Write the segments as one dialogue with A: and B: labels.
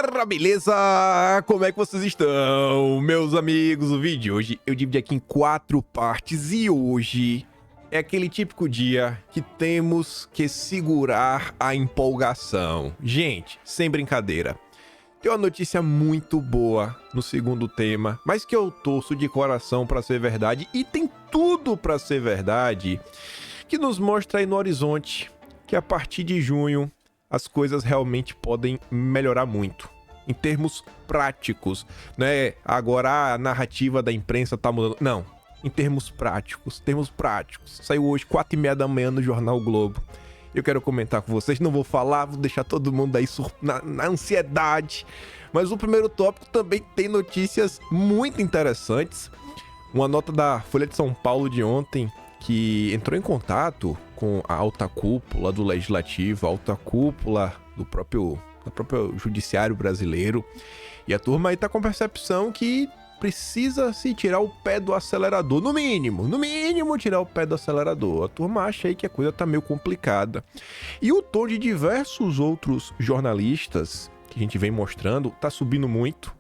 A: galera, beleza? Como é que vocês estão, meus amigos? O vídeo de hoje eu dividi aqui em 4 partes e hoje é aquele típico dia que temos que segurar a empolgação. Gente, sem brincadeira, tem uma notícia muito boa no segundo tema, mas que eu torço de coração pra ser verdade e tem tudo pra ser verdade, que nos mostra aí no horizonte que a partir de junho as coisas realmente podem melhorar muito. Em termos práticos, né? Agora a narrativa da imprensa tá mudando. Não, em termos práticos. Saiu hoje 4h30 da manhã no Jornal o Globo. Eu quero comentar com vocês, não vou falar, vou deixar todo mundo aí na ansiedade. Mas o primeiro tópico também tem notícias muito interessantes. Uma nota da Folha de São Paulo de ontem, que entrou em contato com a alta cúpula do Legislativo, a alta cúpula do próprio Judiciário brasileiro. E a turma aí tá com a percepção que precisa se tirar o pé do acelerador, no mínimo tirar o pé do acelerador. A turma acha aí que a coisa tá meio complicada. E o tom de diversos outros jornalistas que a gente vem mostrando tá subindo muito,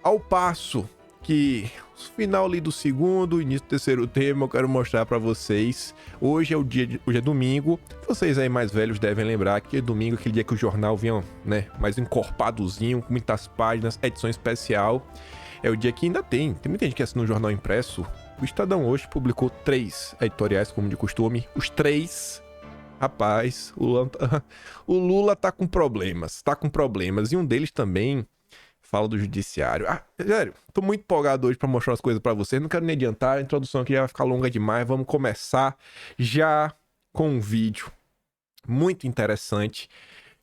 A: ao passo que no final ali do segundo, início do terceiro tema, eu quero mostrar pra vocês. Hoje é domingo. Vocês aí mais velhos devem lembrar que domingo é aquele dia que o jornal vinha, né, mais encorpadozinho, com muitas páginas, edição especial. É o dia que ainda tem muita gente que assina um jornal impresso. O Estadão hoje publicou 3 editoriais, como de costume. Os 3, rapaz, o Lula tá com problemas. E um deles também fala do judiciário. Sério, tô muito empolgado hoje pra mostrar as coisas pra vocês. Não quero nem adiantar, a introdução aqui já vai ficar longa demais. Vamos começar já com um vídeo muito interessante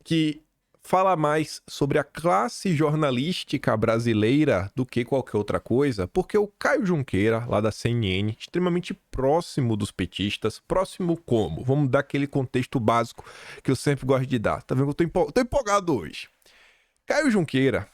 A: que fala mais sobre a classe jornalística brasileira do que qualquer outra coisa, porque o Caio Junqueira, lá da CNN, extremamente próximo dos petistas. Próximo como? Vamos dar aquele contexto básico que eu sempre gosto de dar. Tá vendo que eu tô empolgado hoje. Caio Junqueira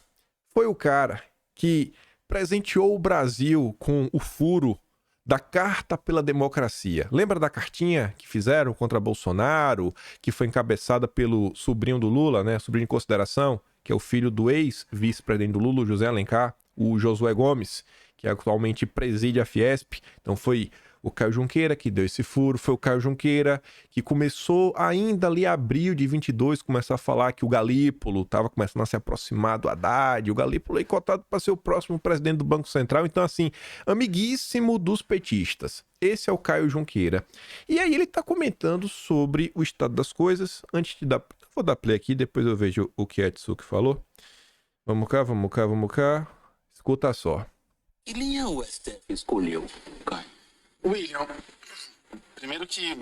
A: foi o cara que presenteou o Brasil com o furo da Carta pela Democracia. Lembra da cartinha que fizeram contra Bolsonaro, que foi encabeçada pelo sobrinho do Lula, né? Sobrinho de consideração, que é o filho do ex-vice-presidente do Lula, José Alencar, o Josué Gomes, que atualmente preside a Fiesp. Então foi o Caio Junqueira que deu esse furo, foi o Caio Junqueira que começou ainda ali em abril de 22, começou a falar que o Galípolo estava começando a se aproximar do Haddad, o Galípolo aí cotado para ser o próximo presidente do Banco Central, então assim, amiguíssimo dos petistas. Esse é o Caio Junqueira. E aí ele está comentando sobre o estado das coisas. Antes de dar, vou dar play aqui, depois eu vejo o que a Tsuki falou. Vamos cá. Escuta só.
B: Que linha o STF escolheu, Caio?
C: William, primeiro que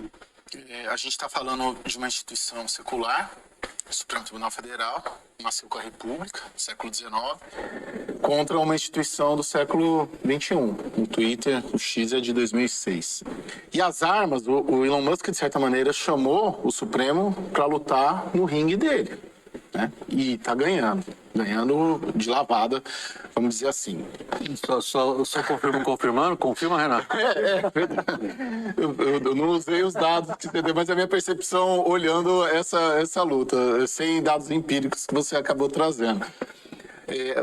C: a gente está falando de uma instituição secular, o Supremo Tribunal Federal, nasceu com a República, no século XIX, contra uma instituição do século XXI. O Twitter, o X é de 2006. E as armas, o Elon Musk, de certa maneira, chamou o Supremo para lutar no ringue dele, né? E está ganhando de lavada, vamos dizer assim.
B: Só confirmando? Confirma, Renato.
C: Eu não usei os dados que você deu, mas é a minha percepção olhando essa luta, sem dados empíricos que você acabou trazendo.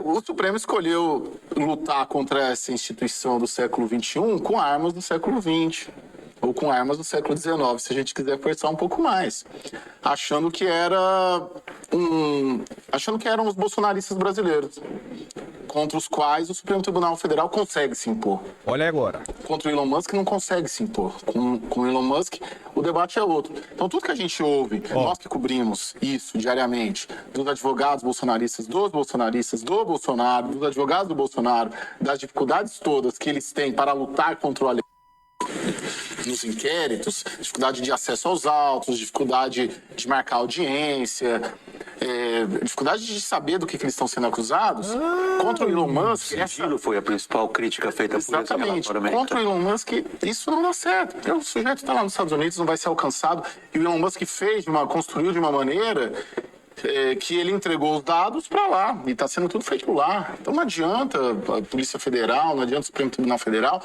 C: O Supremo escolheu lutar contra essa instituição do século XXI com armas do século XX. Ou com armas do século XIX, se a gente quiser forçar um pouco mais. Achando que eram os bolsonaristas brasileiros, contra os quais o Supremo Tribunal Federal consegue se impor.
A: Olha agora.
C: Contra o Elon Musk não consegue se impor. Com o Elon Musk, o debate é outro. Então tudo que a gente ouve, nós que cobrimos isso diariamente, dos advogados bolsonaristas, do Bolsonaro, dos advogados do Bolsonaro, das dificuldades todas que eles têm para lutar contra o nos inquéritos, dificuldade de acesso aos autos, dificuldade de marcar audiência, dificuldade de saber do que eles estão sendo acusados. Contra o Elon Musk...
B: Sigilo foi a principal crítica feita por esse
C: Exatamente. Contra o Elon Musk, isso não dá certo. Porque o sujeito está lá nos Estados Unidos, não vai ser alcançado. E o Elon Musk construiu de uma maneira que ele entregou os dados para lá, e está sendo tudo feito por lá. Então não adianta a Polícia Federal, não adianta o Supremo Tribunal Federal,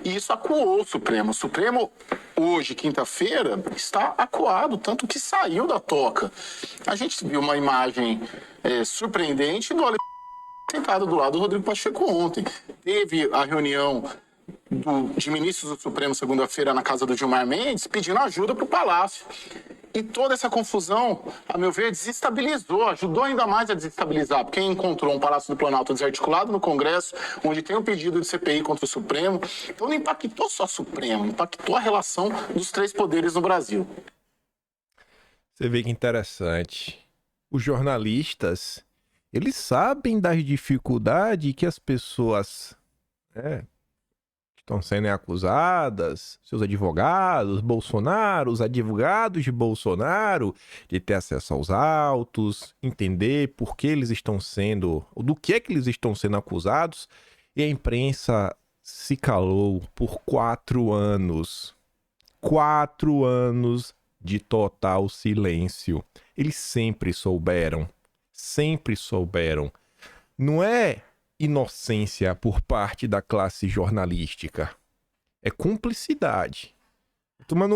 C: e isso acuou o Supremo. O Supremo, hoje, quinta-feira, está acuado, tanto que saiu da toca. A gente viu uma imagem surpreendente do Alexandre sentado do lado do Rodrigo Pacheco ontem. Teve a reunião de ministros do Supremo segunda-feira na casa do Gilmar Mendes pedindo ajuda para o Palácio. E toda essa confusão, a meu ver, desestabilizou, ajudou ainda mais a desestabilizar, porque encontrou um Palácio do Planalto desarticulado no Congresso, onde tem um pedido de CPI contra o Supremo. Então não impactou só o Supremo, impactou a relação dos três poderes no Brasil.
A: Você vê que interessante. Os jornalistas, eles sabem das dificuldades que as pessoas estão sendo acusadas, seus advogados, Bolsonaro, os advogados de Bolsonaro, de ter acesso aos autos, entender por que eles estão sendo, do que é que eles estão sendo acusados, e a imprensa se calou por 4 anos. 4 anos de total silêncio. Eles sempre souberam. Sempre souberam. Não é inocência por parte da classe jornalística. É cumplicidade.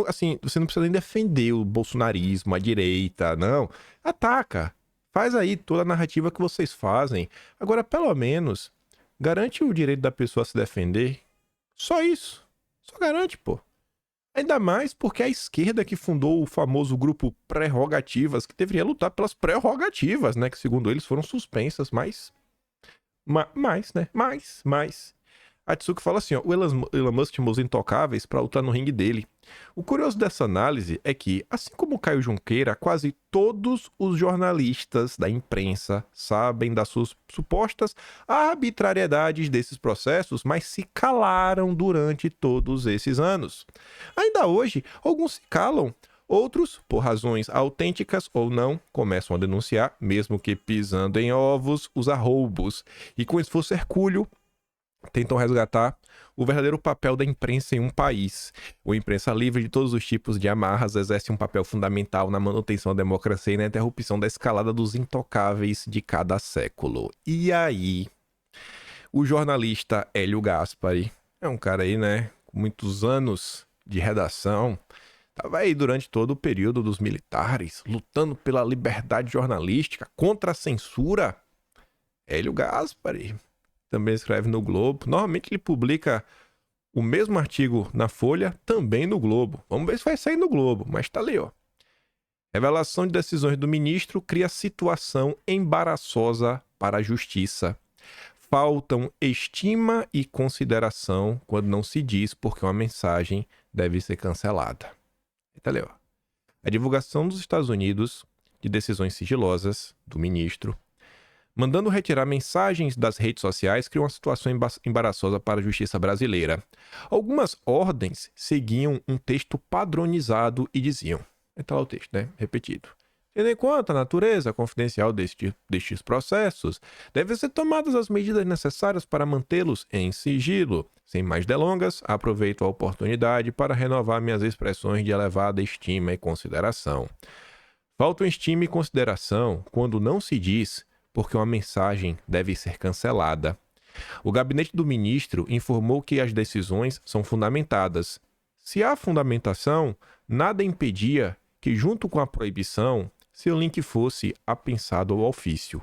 A: Assim, você não precisa nem defender o bolsonarismo, a direita, não. Ataca. Faz aí toda a narrativa que vocês fazem. Agora, pelo menos, garante o direito da pessoa a se defender. Só isso. Só garante, pô. Ainda mais porque a esquerda que fundou o famoso grupo Prerrogativas, que deveria lutar pelas prerrogativas, né? Que segundo eles foram suspensas, mas... A Tsuki fala assim, ó, o Elon Musk chamou os intocáveis para lutar no ringue dele. O curioso dessa análise é que, assim como Caio Junqueira, quase todos os jornalistas da imprensa sabem das suas supostas arbitrariedades desses processos, mas se calaram durante todos esses anos. Ainda hoje, alguns se calam. Outros, por razões autênticas ou não, começam a denunciar, mesmo que pisando em ovos, os arroubos. E com esforço hercúleo, tentam resgatar o verdadeiro papel da imprensa em um país. A imprensa livre de todos os tipos de amarras exerce um papel fundamental na manutenção da democracia e na interrupção da escalada dos intocáveis de cada século. E aí, o jornalista Hélio Gaspari, é um cara aí, né, com muitos anos de redação, estava aí durante todo o período dos militares, lutando pela liberdade jornalística, contra a censura. Hélio Gaspari também escreve no Globo. Normalmente ele publica o mesmo artigo na Folha, também no Globo. Vamos ver se vai sair no Globo, mas tá ali, ó. Revelação de decisões do ministro cria situação embaraçosa para a justiça. Faltam estima e consideração quando não se diz porque uma mensagem deve ser cancelada. Tá ali, ó. A divulgação dos Estados Unidos de decisões sigilosas do ministro, mandando retirar mensagens das redes sociais, criou uma situação embaraçosa para a justiça brasileira. Algumas ordens seguiam um texto padronizado e diziam, tá lá o texto, né? Repetido. Tendo em conta a natureza confidencial destes processos, devem ser tomadas as medidas necessárias para mantê-los em sigilo. Sem mais delongas, aproveito a oportunidade para renovar minhas expressões de elevada estima e consideração. Faltam estima e consideração quando não se diz porque uma mensagem deve ser cancelada. O gabinete do ministro informou que as decisões são fundamentadas. Se há fundamentação, nada impedia que, junto com a proibição, seu link fosse apensado ao ofício.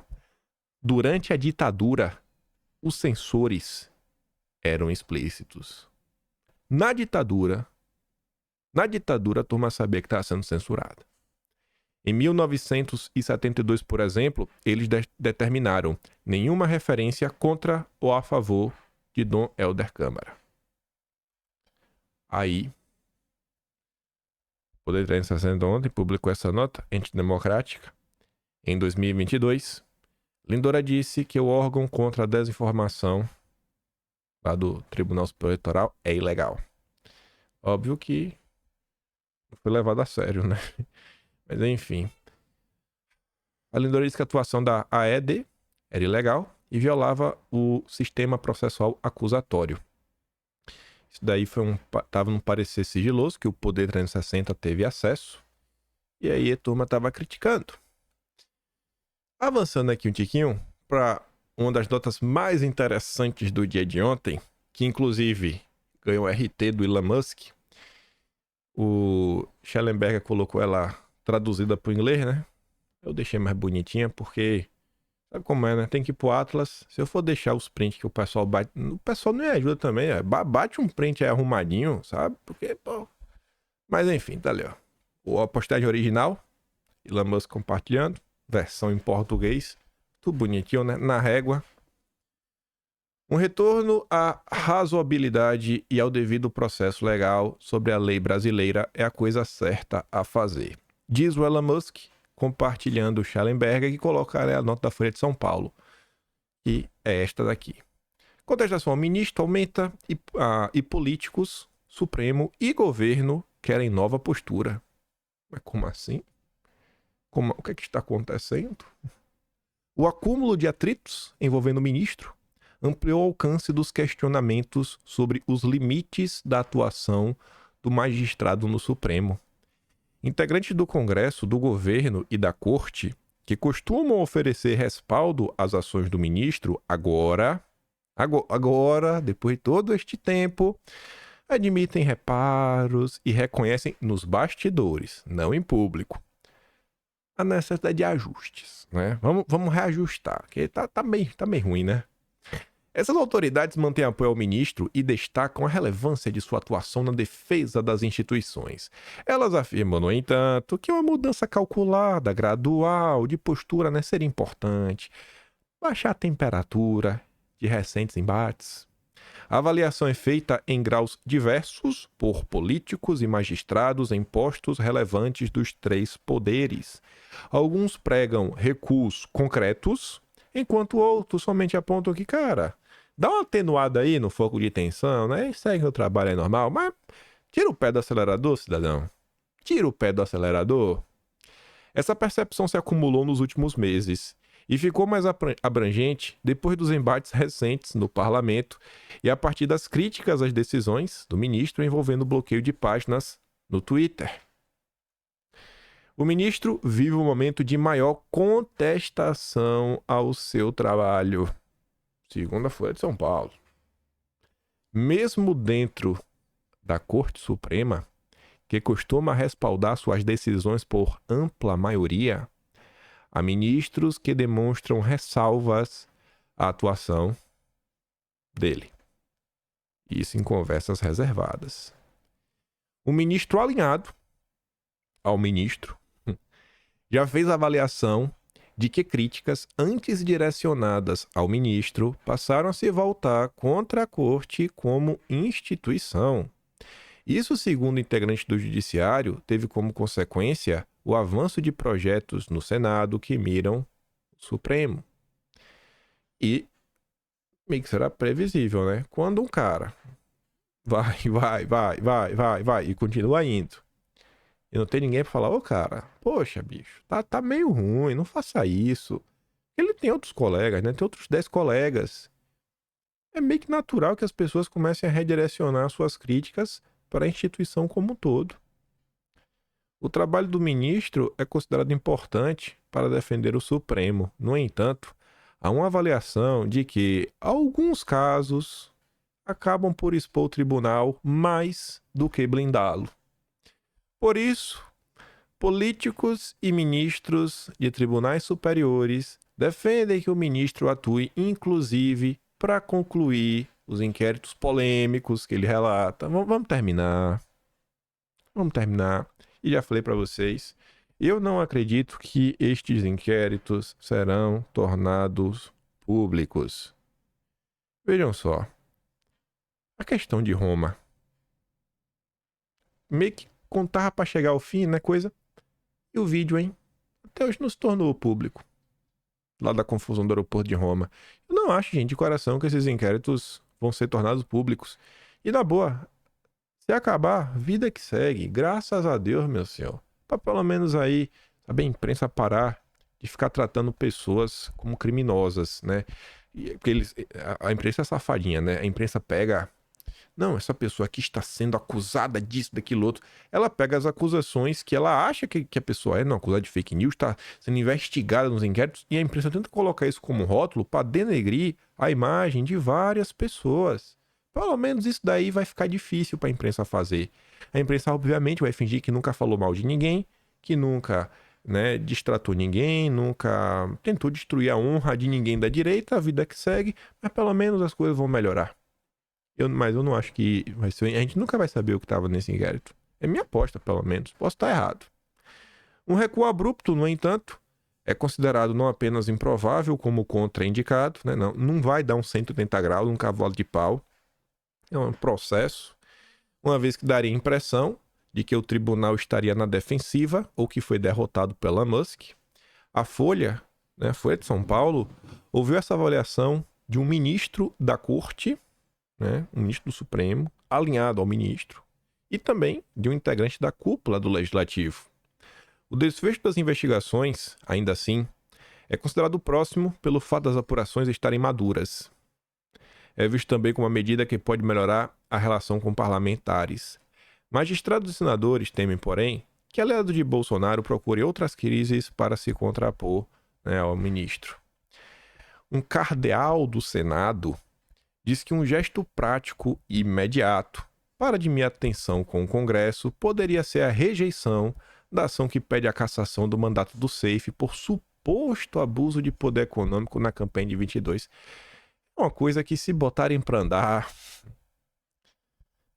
A: Durante a ditadura, os censores eram explícitos. Na ditadura, a turma sabia que estava sendo censurada. Em 1972, por exemplo, eles determinaram nenhuma referência contra ou a favor de Dom Helder Câmara. Aí, o Poder 360 ontem publicou essa nota antidemocrática. Em 2022, Lindora disse que o órgão contra a desinformação lá do Tribunal Superior Eleitoral é ilegal. Óbvio que não foi levado a sério, né? Mas enfim. A Lindora disse que a atuação da AED era ilegal e violava o sistema processual acusatório. Isso daí estava num parecer sigiloso que o Poder 360 teve acesso. E aí a turma estava criticando. Avançando aqui um tiquinho para uma das notas mais interessantes do dia de ontem, que inclusive ganhou RT do Elon Musk. O Schellenberger colocou ela traduzida para o inglês, né? Eu deixei mais bonitinha porque sabe como é, né? Tem que ir pro Atlas. Se eu for deixar os prints que o pessoal bate, o pessoal não me ajuda também. Bate um print aí arrumadinho, sabe? Porque, pô. Mas enfim, tá ali, ó. A postagem original, Elon Musk compartilhando, versão em português, tudo bonitinho, né? Na régua. Um retorno à razoabilidade e ao devido processo legal sobre a lei brasileira é a coisa certa a fazer. Diz o Elon Musk, compartilhando o Schellenberger, que colocará a nota da Folha de São Paulo. E é esta daqui. Contestação ao ministro aumenta e políticos, Supremo e governo querem nova postura. Mas como assim? O que é que está acontecendo? O acúmulo de atritos envolvendo o ministro ampliou o alcance dos questionamentos sobre os limites da atuação do magistrado no Supremo. Integrantes do Congresso, do governo e da Corte, que costumam oferecer respaldo às ações do ministro, agora, depois de todo este tempo, admitem reparos e reconhecem nos bastidores, não em público, a necessidade de ajustes, né? Vamos reajustar, porque tá meio ruim, né? Essas autoridades mantêm apoio ao ministro e destacam a relevância de sua atuação na defesa das instituições. Elas afirmam, no entanto, que uma mudança calculada, gradual, de postura seria importante. Baixar a temperatura de recentes embates. A avaliação é feita em graus diversos por políticos e magistrados em postos relevantes dos três poderes. Alguns pregam recuos concretos, enquanto outros somente apontam que, cara, dá uma atenuada aí no foco de tensão, né? E segue o trabalho aí normal, mas tira o pé do acelerador, cidadão. Tira o pé do acelerador. Essa percepção se acumulou nos últimos meses e ficou mais abrangente depois dos embates recentes no parlamento e a partir das críticas às decisões do ministro envolvendo o bloqueio de páginas no Twitter. O ministro vive um momento de maior contestação ao seu trabalho, segundo a Folha de São Paulo. Mesmo dentro da Corte Suprema, que costuma respaldar suas decisões por ampla maioria, há ministros que demonstram ressalvas à atuação dele. Isso em conversas reservadas. O ministro alinhado ao ministro já fez avaliação de que críticas antes direcionadas ao ministro passaram a se voltar contra a Corte como instituição. Isso, segundo integrante do Judiciário, teve como consequência o avanço de projetos no Senado que miram o Supremo. E meio que será previsível, né? Quando um cara vai e continua indo, e não tem ninguém pra falar, ô cara, poxa, bicho, tá meio ruim, não faça isso. Ele tem outros colegas, né? Tem outros 10 colegas. É meio que natural que as pessoas comecem a redirecionar suas críticas para a instituição como um todo. O trabalho do ministro é considerado importante para defender o Supremo. No entanto, há uma avaliação de que alguns casos acabam por expor o tribunal mais do que blindá-lo. Por isso, políticos e ministros de tribunais superiores defendem que o ministro atue, inclusive, para concluir os inquéritos polêmicos que ele relata. Vamos terminar. E já falei para vocês, eu não acredito que estes inquéritos serão tornados públicos. Vejam só. A questão de Roma. Meio que contava para chegar ao fim, né, coisa? E o vídeo, hein? Até hoje não se tornou público. Lá da confusão do aeroporto de Roma. Eu não acho, gente, de coração, que esses inquéritos vão ser tornados públicos. E na boa, se acabar, vida que segue. Graças a Deus, meu senhor. Pra pelo menos aí, sabe, a imprensa parar de ficar tratando pessoas como criminosas, né? Porque a imprensa é safadinha, né? A imprensa pega Não, essa pessoa aqui está sendo acusada disso, daquilo outro. Ela pega as acusações que ela acha que a pessoa é, não, acusada de fake news, está sendo investigada nos inquéritos, e a imprensa tenta colocar isso como rótulo para denegrir a imagem de várias pessoas. Pelo menos isso daí vai ficar difícil para a imprensa fazer. A imprensa, obviamente, vai fingir que nunca falou mal de ninguém, que nunca, né, distratou ninguém, nunca tentou destruir a honra de ninguém da direita, a vida que segue, mas pelo menos as coisas vão melhorar. Mas eu não acho que vai ser. A gente nunca vai saber o que estava nesse inquérito. É minha aposta, pelo menos. Posso estar errado. Um recuo abrupto, no entanto, é considerado não apenas improvável, como contraindicado, né? Não vai dar um 180 graus, um cavalo de pau. É um processo, uma vez que daria a impressão de que o tribunal estaria na defensiva ou que foi derrotado pela Musk. A Folha, né, a Folha de São Paulo, ouviu essa avaliação de um ministro da corte, né, um ministro do Supremo, alinhado ao ministro, e também de um integrante da cúpula do Legislativo. O desfecho das investigações, ainda assim, é considerado próximo pelo fato das apurações estarem maduras. É visto também como uma medida que pode melhorar a relação com parlamentares. Magistrados e senadores temem, porém, que aliado de Bolsonaro procure outras crises para se contrapor, né, ao ministro. Um cardeal do Senado diz que um gesto prático e imediato para admitir atenção com o Congresso poderia ser a rejeição da ação que pede a cassação do mandato do SAFE por suposto abuso de poder econômico na campanha de 22. É uma coisa que, se botarem para andar...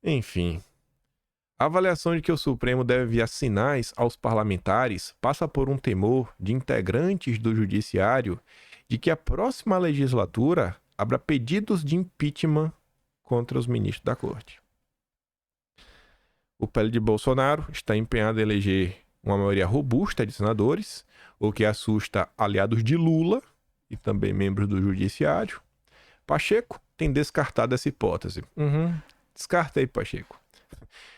A: Enfim. A avaliação de que o Supremo deve enviar sinais aos parlamentares passa por um temor de integrantes do Judiciário de que a próxima legislatura abra pedidos de impeachment contra os ministros da Corte. O PL de Bolsonaro está empenhado em eleger uma maioria robusta de senadores, o que assusta aliados de Lula e também membros do Judiciário. Pacheco tem descartado essa hipótese. Descarta aí, Pacheco.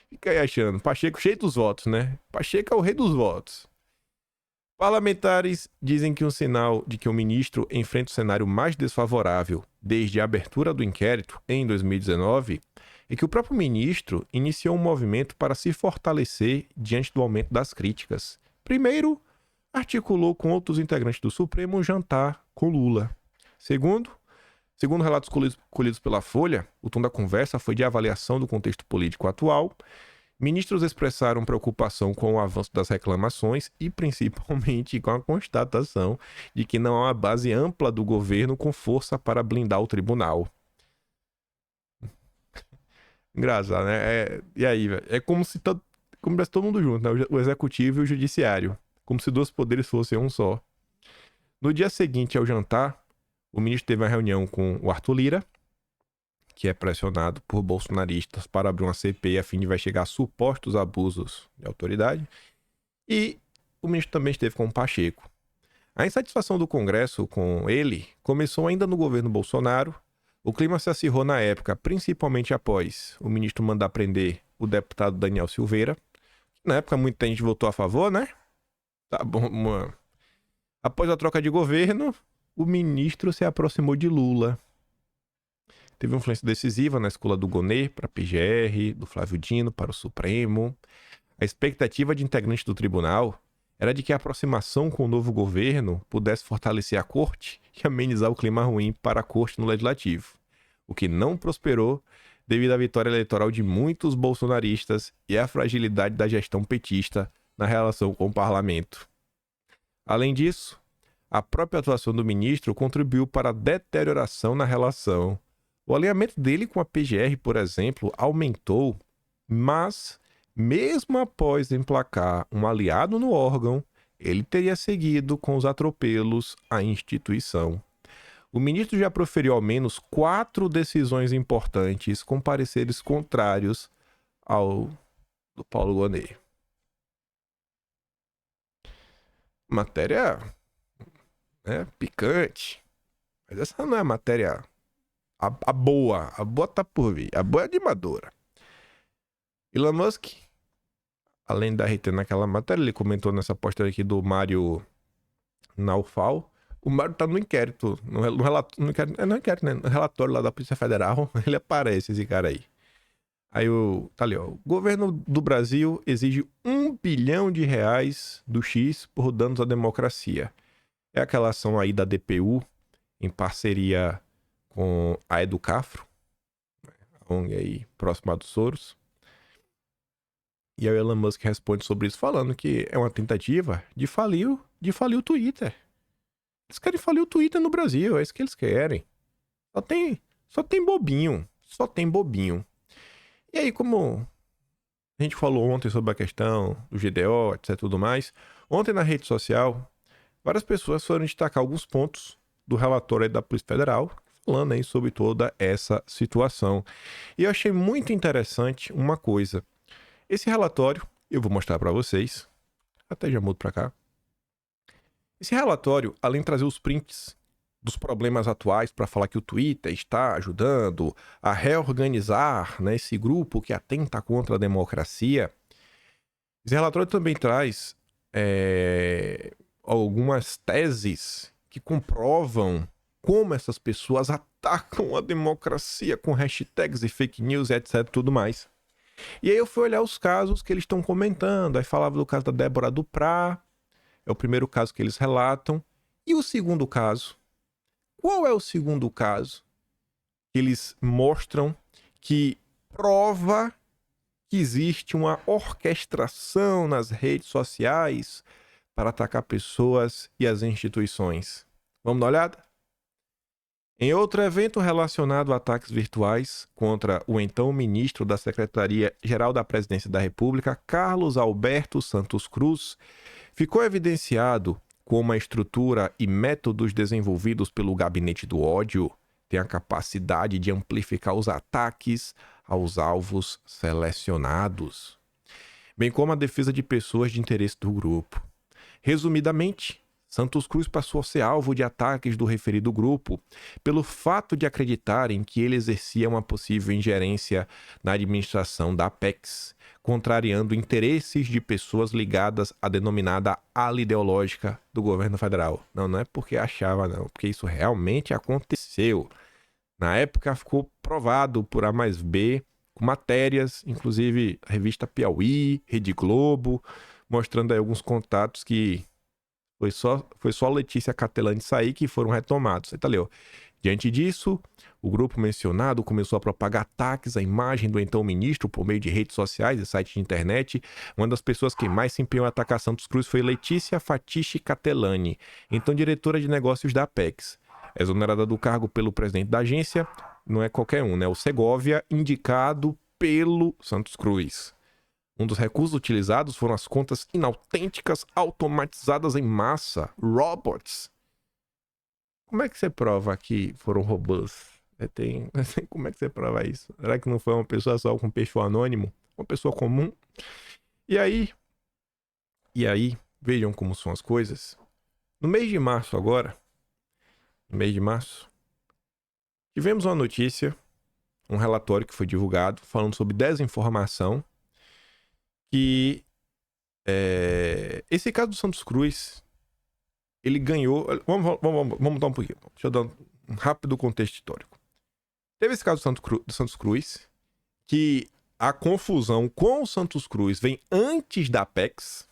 A: Fica aí achando. Pacheco cheio dos votos, né? Pacheco é o rei dos votos. Parlamentares dizem que um sinal de que o ministro enfrenta o cenário mais desfavorável desde a abertura do inquérito em 2019 é que o próprio ministro iniciou um movimento para se fortalecer diante do aumento das críticas. Primeiro, articulou com outros integrantes do Supremo um jantar com Lula. Segundo relatos colhidos pela Folha, o tom da conversa foi de avaliação do contexto político atual. Ministros expressaram preocupação com o avanço das reclamações e, principalmente, com a constatação de que não há uma base ampla do governo com força para blindar o tribunal. Engraçado, né? E aí, velho? É como se todo mundo junto, né? O executivo e o judiciário. Como se dois poderes fossem um só. No dia seguinte ao jantar, o ministro teve uma reunião com o Arthur Lira, que é pressionado por bolsonaristas para abrir uma CPI a fim de investigar supostos abusos de autoridade. E o ministro também esteve com o Pacheco. A insatisfação do Congresso com ele começou ainda no governo Bolsonaro. O clima se acirrou na época, principalmente após o ministro mandar prender o deputado Daniel Silveira. Na época, muita gente votou a favor, né? Tá bom, mano. Após a troca de governo, o ministro se aproximou de Lula. Teve uma influência decisiva na escola do Gonê para a PGR, do Flávio Dino para o Supremo. A expectativa de integrantes do tribunal era de que a aproximação com o novo governo pudesse fortalecer a corte e amenizar o clima ruim para a corte no legislativo, o que não prosperou devido à vitória eleitoral de muitos bolsonaristas e à fragilidade da gestão petista na relação com o parlamento. Além disso, a própria atuação do ministro contribuiu para a deterioração na relação. O alinhamento dele com a PGR, por exemplo, aumentou, mas, mesmo após emplacar um aliado no órgão, ele teria seguido com os atropelos à instituição. O ministro já proferiu ao menos 4 decisões importantes com pareceres contrários ao do Paulo Gonet. Matéria, né, picante, mas essa não é a matéria... A boa tá por vir. A boa é de Madura. Elon Musk, além da RT naquela matéria, ele comentou nessa postagem aqui do Mário Naufal. O Mário tá no inquérito, no relatório, né? No relatório lá da Polícia Federal, ele aparece, esse cara aí. Tá ali, ó. O governo do Brasil exige R$ 1 bilhão do X por danos à democracia. É aquela ação aí da DPU, em parceria com a Educafro, a ONG aí próxima do Soros. E aí o Elon Musk responde sobre isso, falando que é uma tentativa de falir o Twitter. Eles querem falir o Twitter no Brasil, é isso que eles querem. Só tem bobinho. E aí, como a gente falou ontem sobre a questão do GDO, etc, tudo mais, ontem na rede social, várias pessoas foram destacar alguns pontos do relatório aí da Polícia Federal, falando aí sobre toda essa situação. E eu achei muito interessante uma coisa. Esse relatório, eu vou mostrar para vocês, até já mudo para cá. Esse relatório, além de trazer os prints dos problemas atuais para falar que o Twitter está ajudando a reorganizar, né, esse grupo que atenta contra a democracia, esse relatório também traz algumas teses que comprovam como essas pessoas atacam a democracia com hashtags e fake news, etc, tudo mais. E aí eu fui olhar os casos que eles estão comentando. Aí falava do caso da Débora Duprá, é o primeiro caso que eles relatam. E o segundo caso? Qual é o segundo caso? Eles mostram que prova que existe uma orquestração nas redes sociais para atacar pessoas e as instituições. Vamos dar uma olhada? Em outro evento relacionado a ataques virtuais contra o então ministro da Secretaria-Geral da Presidência da República, Carlos Alberto Santos Cruz, ficou evidenciado como a estrutura e métodos desenvolvidos pelo Gabinete do Ódio têm a capacidade de amplificar os ataques aos alvos selecionados, bem como a defesa de pessoas de interesse do grupo. Resumidamente, Santos Cruz passou a ser alvo de ataques do referido grupo pelo fato de acreditarem que ele exercia uma possível ingerência na administração da Apex, contrariando interesses de pessoas ligadas à denominada ala ideológica do governo federal. Não é porque achava, não, porque isso realmente aconteceu. Na época ficou provado por A mais B, com matérias, inclusive a revista Piauí, Rede Globo, mostrando aí alguns contatos que foi só Letícia Catelani sair que foram retomados. Você tá ali, ó. Diante disso, o grupo mencionado começou a propagar ataques à imagem do então ministro por meio de redes sociais e sites de internet. Uma das pessoas que mais se empenhou a atacar Santos Cruz foi Letícia Fatiche Catelani, então diretora de negócios da Apex. Exonerada do cargo pelo presidente da agência, não é qualquer um, né? O Segovia, indicado pelo Santos Cruz. Um dos recursos utilizados foram as contas inautênticas automatizadas em massa, robots. Como é que você prova que foram robôs? Como é que você prova isso? Será que não foi uma pessoa só com perfil anônimo? Uma pessoa comum? E aí, vejam como são as coisas. No mês de março agora, tivemos uma notícia, um relatório que foi divulgado falando sobre desinformação, que esse caso do Santos Cruz, ele ganhou... Vamos mudar um pouquinho. Deixa eu dar um rápido contexto histórico. Teve esse caso do Santos Cruz, que a confusão com o Santos Cruz vem antes da Apex.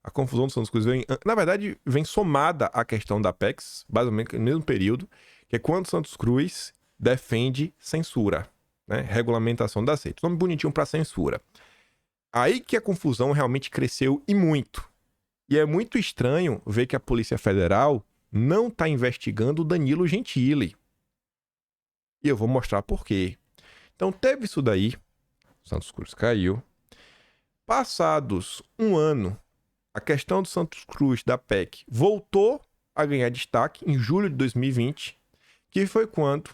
A: A confusão do Santos Cruz na verdade, vem somada à questão da Apex, basicamente no mesmo período, que é quando o Santos Cruz defende censura, né? Regulamentação das redes. Nome bonitinho para censura. Aí que a confusão realmente cresceu e muito. E é muito estranho ver que a Polícia Federal não está investigando o Danilo Gentili. E eu vou mostrar por quê. Então teve isso daí, o Santos Cruz caiu. Passados um ano, a questão do Santos Cruz da PEC voltou a ganhar destaque em julho de 2020, que foi quando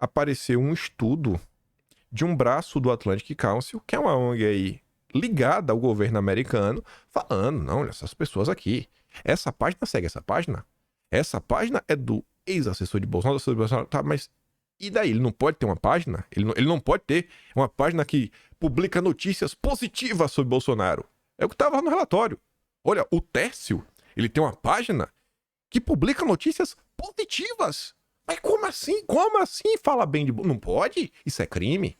A: apareceu um estudo de um braço do Atlantic Council, que é uma ONG aí ligada ao governo americano, falando, não, olha, essas pessoas aqui, essa página segue essa página é do ex-assessor de Bolsonaro, tá, mas e daí? Ele não pode ter uma página? Ele não pode ter uma página que publica notícias positivas sobre Bolsonaro. É o que estava no relatório. Olha, o Tércio, ele tem uma página que publica notícias positivas. Mas como assim? Como assim fala bem de... Não pode? Isso é crime.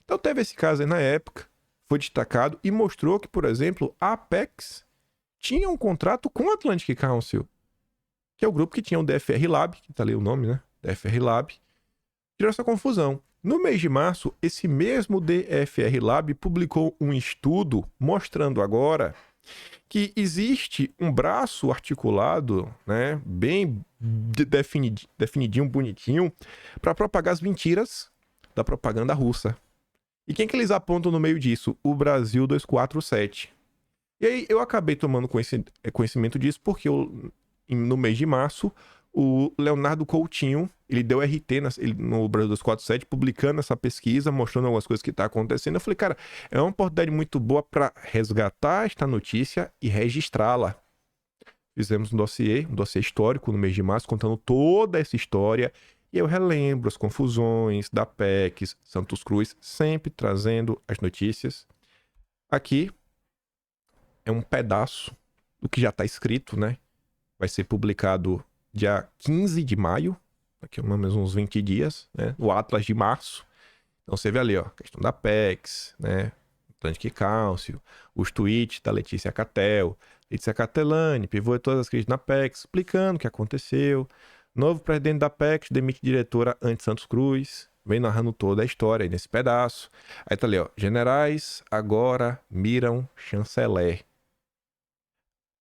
A: Então teve esse caso aí na época, foi destacado e mostrou que, por exemplo, a Apex tinha um contrato com o Atlantic Council, que é o grupo que tinha o DFR Lab, que tá ali o nome, né? DFR Lab. Tirou essa confusão. No mês de março, esse mesmo DFR Lab publicou um estudo mostrando agora que existe um braço articulado, né, bem definidinho, bonitinho, para propagar as mentiras da propaganda russa. E quem que eles apontam no meio disso? O Brasil 247. E aí eu acabei tomando conhecimento disso porque no mês de março o Leonardo Coutinho, ele deu RT no Brasil 247, publicando essa pesquisa, mostrando algumas coisas que estão acontecendo. Eu falei, cara, é uma oportunidade muito boa para resgatar esta notícia e registrá-la. Fizemos um dossiê histórico no mês de março, contando toda essa história. E eu relembro as confusões da PECs, Santos Cruz, sempre trazendo as notícias. Aqui é um pedaço do que já está escrito, né? Vai ser publicado dia 15 de maio, daqui a uns 20 dias, né? O Atlas de março. Então você vê ali, ó, a questão da PEX, né? Atlantic Council, os tweets da Letícia Catelani, pivô de todas as crises na PEX, explicando o que aconteceu. Novo presidente da PEX demite diretora anti-Santos Cruz, vem narrando toda a história aí nesse pedaço. Aí tá ali, ó, generais agora miram chanceler.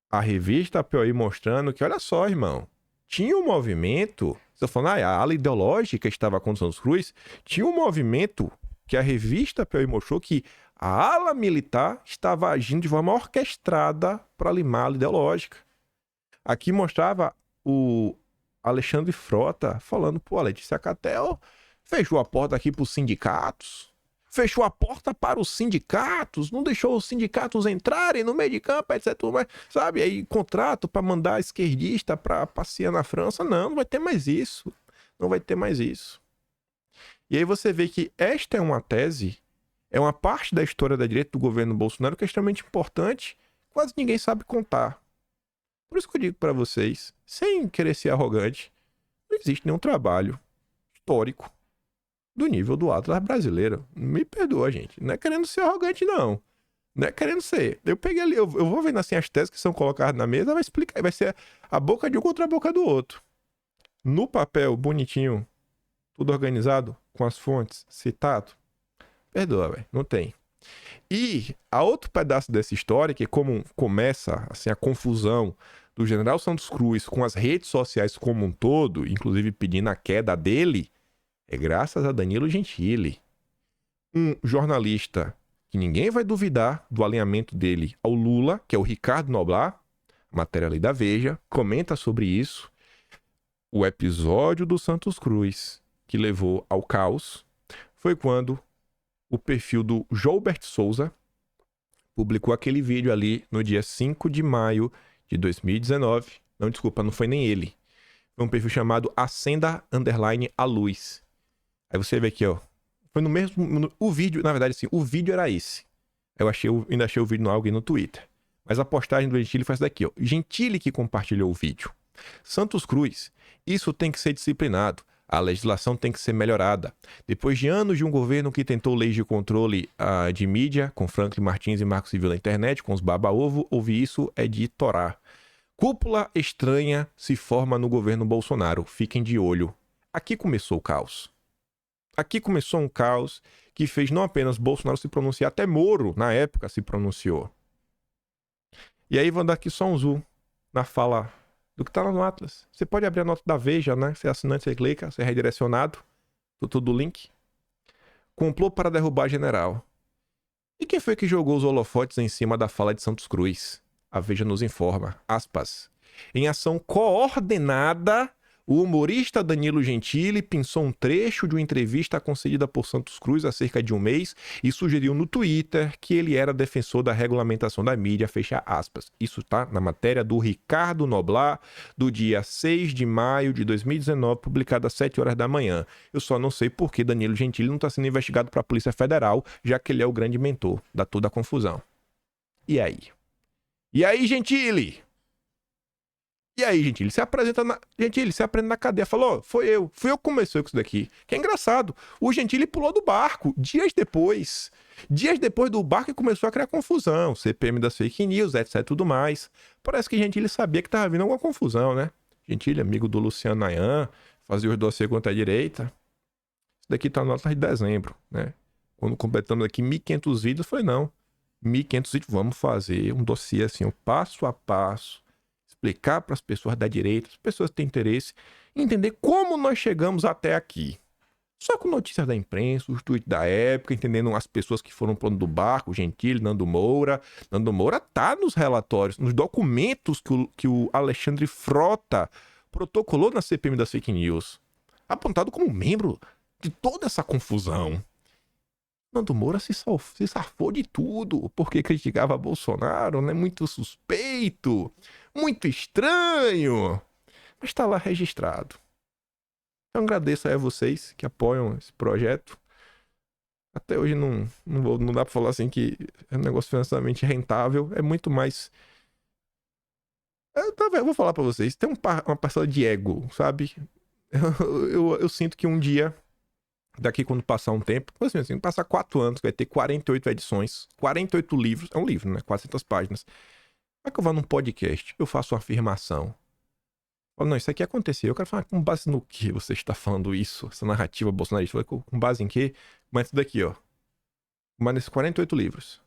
A: A revista APOI mostrando que, olha só, irmão, tinha um movimento, você falando, a ala ideológica estava contra o Santos Cruz, tinha um movimento que a revista APOI mostrou que a ala militar estava agindo de forma orquestrada para limar a ala ideológica. Aqui mostrava o Alexandre Frota falando, pô, a Letícia Catel fechou a porta aqui para os sindicatos, fechou a porta para os sindicatos, não deixou os sindicatos entrarem no meio de campo, etc. Mas, sabe, aí contrato para mandar esquerdista para passear na França, não vai ter mais isso. Não vai ter mais isso. E aí você vê que esta é uma tese, é uma parte da história da direita do governo Bolsonaro que é extremamente importante, quase ninguém sabe contar. Por isso que eu digo para vocês, sem querer ser arrogante, não existe nenhum trabalho histórico do nível do Atlas brasileiro. Me perdoa, gente. Não é querendo ser arrogante, não. Não é querendo ser. Eu peguei ali, eu vou vendo assim as teses que são colocadas na mesa, vai explicar, vai ser a boca de um contra a boca do outro. No papel, bonitinho, tudo organizado, com as fontes, citado. Perdoa, velho. Não tem. E a outro pedaço dessa história, que é como começa assim, a confusão do general Santos Cruz com as redes sociais como um todo, inclusive pedindo a queda dele, é graças a Danilo Gentili, um jornalista que ninguém vai duvidar do alinhamento dele ao Lula, que é o Ricardo Noblat, matéria ali da Veja, comenta sobre isso. O episódio do Santos Cruz que levou ao caos foi quando o perfil do Joubert Souza publicou aquele vídeo ali no dia 5 de maio de 2019. Não, desculpa, não foi nem ele. Foi um perfil chamado Acenda_a_luz. Aí você vê aqui, ó. Foi no mesmo... O vídeo, na verdade, assim, o vídeo era esse. Eu ainda achei o vídeo no alguém no Twitter. Mas a postagem do Gentili foi essa daqui, ó. Gentili que compartilhou o vídeo. Santos Cruz, isso tem que ser disciplinado. A legislação tem que ser melhorada. Depois de anos de um governo que tentou leis de controle de mídia, com Franklin Martins e Marco Civil da internet, com os baba-ovo, ouvir isso é de torar. Cúpula estranha se forma no governo Bolsonaro. Fiquem de olho. Aqui começou o caos. Aqui começou um caos que fez não apenas Bolsonaro se pronunciar, até Moro, na época, se pronunciou. E aí vou dar aqui só um zoom na fala do que está lá no Atlas. Você pode abrir a nota da Veja, né? Você é assinante, você clica, você é redirecionado. Tudo link. Complô para derrubar general. E quem foi que jogou os holofotes em cima da fala de Santos Cruz? A Veja nos informa, aspas, em ação coordenada, o humorista Danilo Gentili pensou um trecho de uma entrevista concedida por Santos Cruz há cerca de um mês e sugeriu no Twitter que ele era defensor da regulamentação da mídia, fecha aspas. Isso está na matéria do Ricardo Noblat, do dia 6 de maio de 2019, publicada às 7 horas da manhã. Eu só não sei por que Danilo Gentili não está sendo investigado para a Polícia Federal, já que ele é o grande mentor da toda a confusão. E aí? E aí, Gentili? E aí, Gentili, se apresenta Gentili, se apresenta na cadeia. Falou, fui eu que comecei com isso daqui. Que é engraçado. O Gentili pulou do barco dias depois. Dias depois do barco, começou a criar confusão. CPM das fake news, etc, tudo mais. Parece que Gentili sabia que tava vindo alguma confusão, né? Gentili, amigo do Luciano Nayan, fazia os dossiês contra a direita. Isso daqui tá na nota de dezembro, né? Quando completamos aqui 1.500 vídeos, eu falei, não. 1.500 vídeos, vamos fazer um dossiê assim, um passo a passo. Explicar para as pessoas da direita, as pessoas que têm interesse, entender como nós chegamos até aqui. Só com notícias da imprensa, os tweets da época, entendendo as pessoas que foram pro do barco, Gentili, Nando Moura. Nando Moura tá nos relatórios, nos documentos que o Alexandre Frota protocolou na CPM das fake news. Apontado como membro de toda essa confusão. Nando Moura se safou de tudo, porque criticava Bolsonaro, né? Muito suspeito, muito estranho, mas tá lá registrado. Então agradeço aí a vocês que apoiam esse projeto. Até hoje não dá pra falar assim que é um negócio financeiramente rentável, é muito mais... Eu vou falar pra vocês, tem uma parcela de ego, sabe? Eu sinto que um dia... Daqui quando passar um tempo, assim, passar 4 anos, vai ter 48 edições, 48 livros, é um livro, né? 400 páginas. Vai que eu vou num podcast, eu faço uma afirmação. Falo, não, isso aqui aconteceu. Eu quero falar, com base no que você está falando isso? Essa narrativa bolsonarista, com base em quê? Mas isso daqui, ó. Mas nesses 48 livros.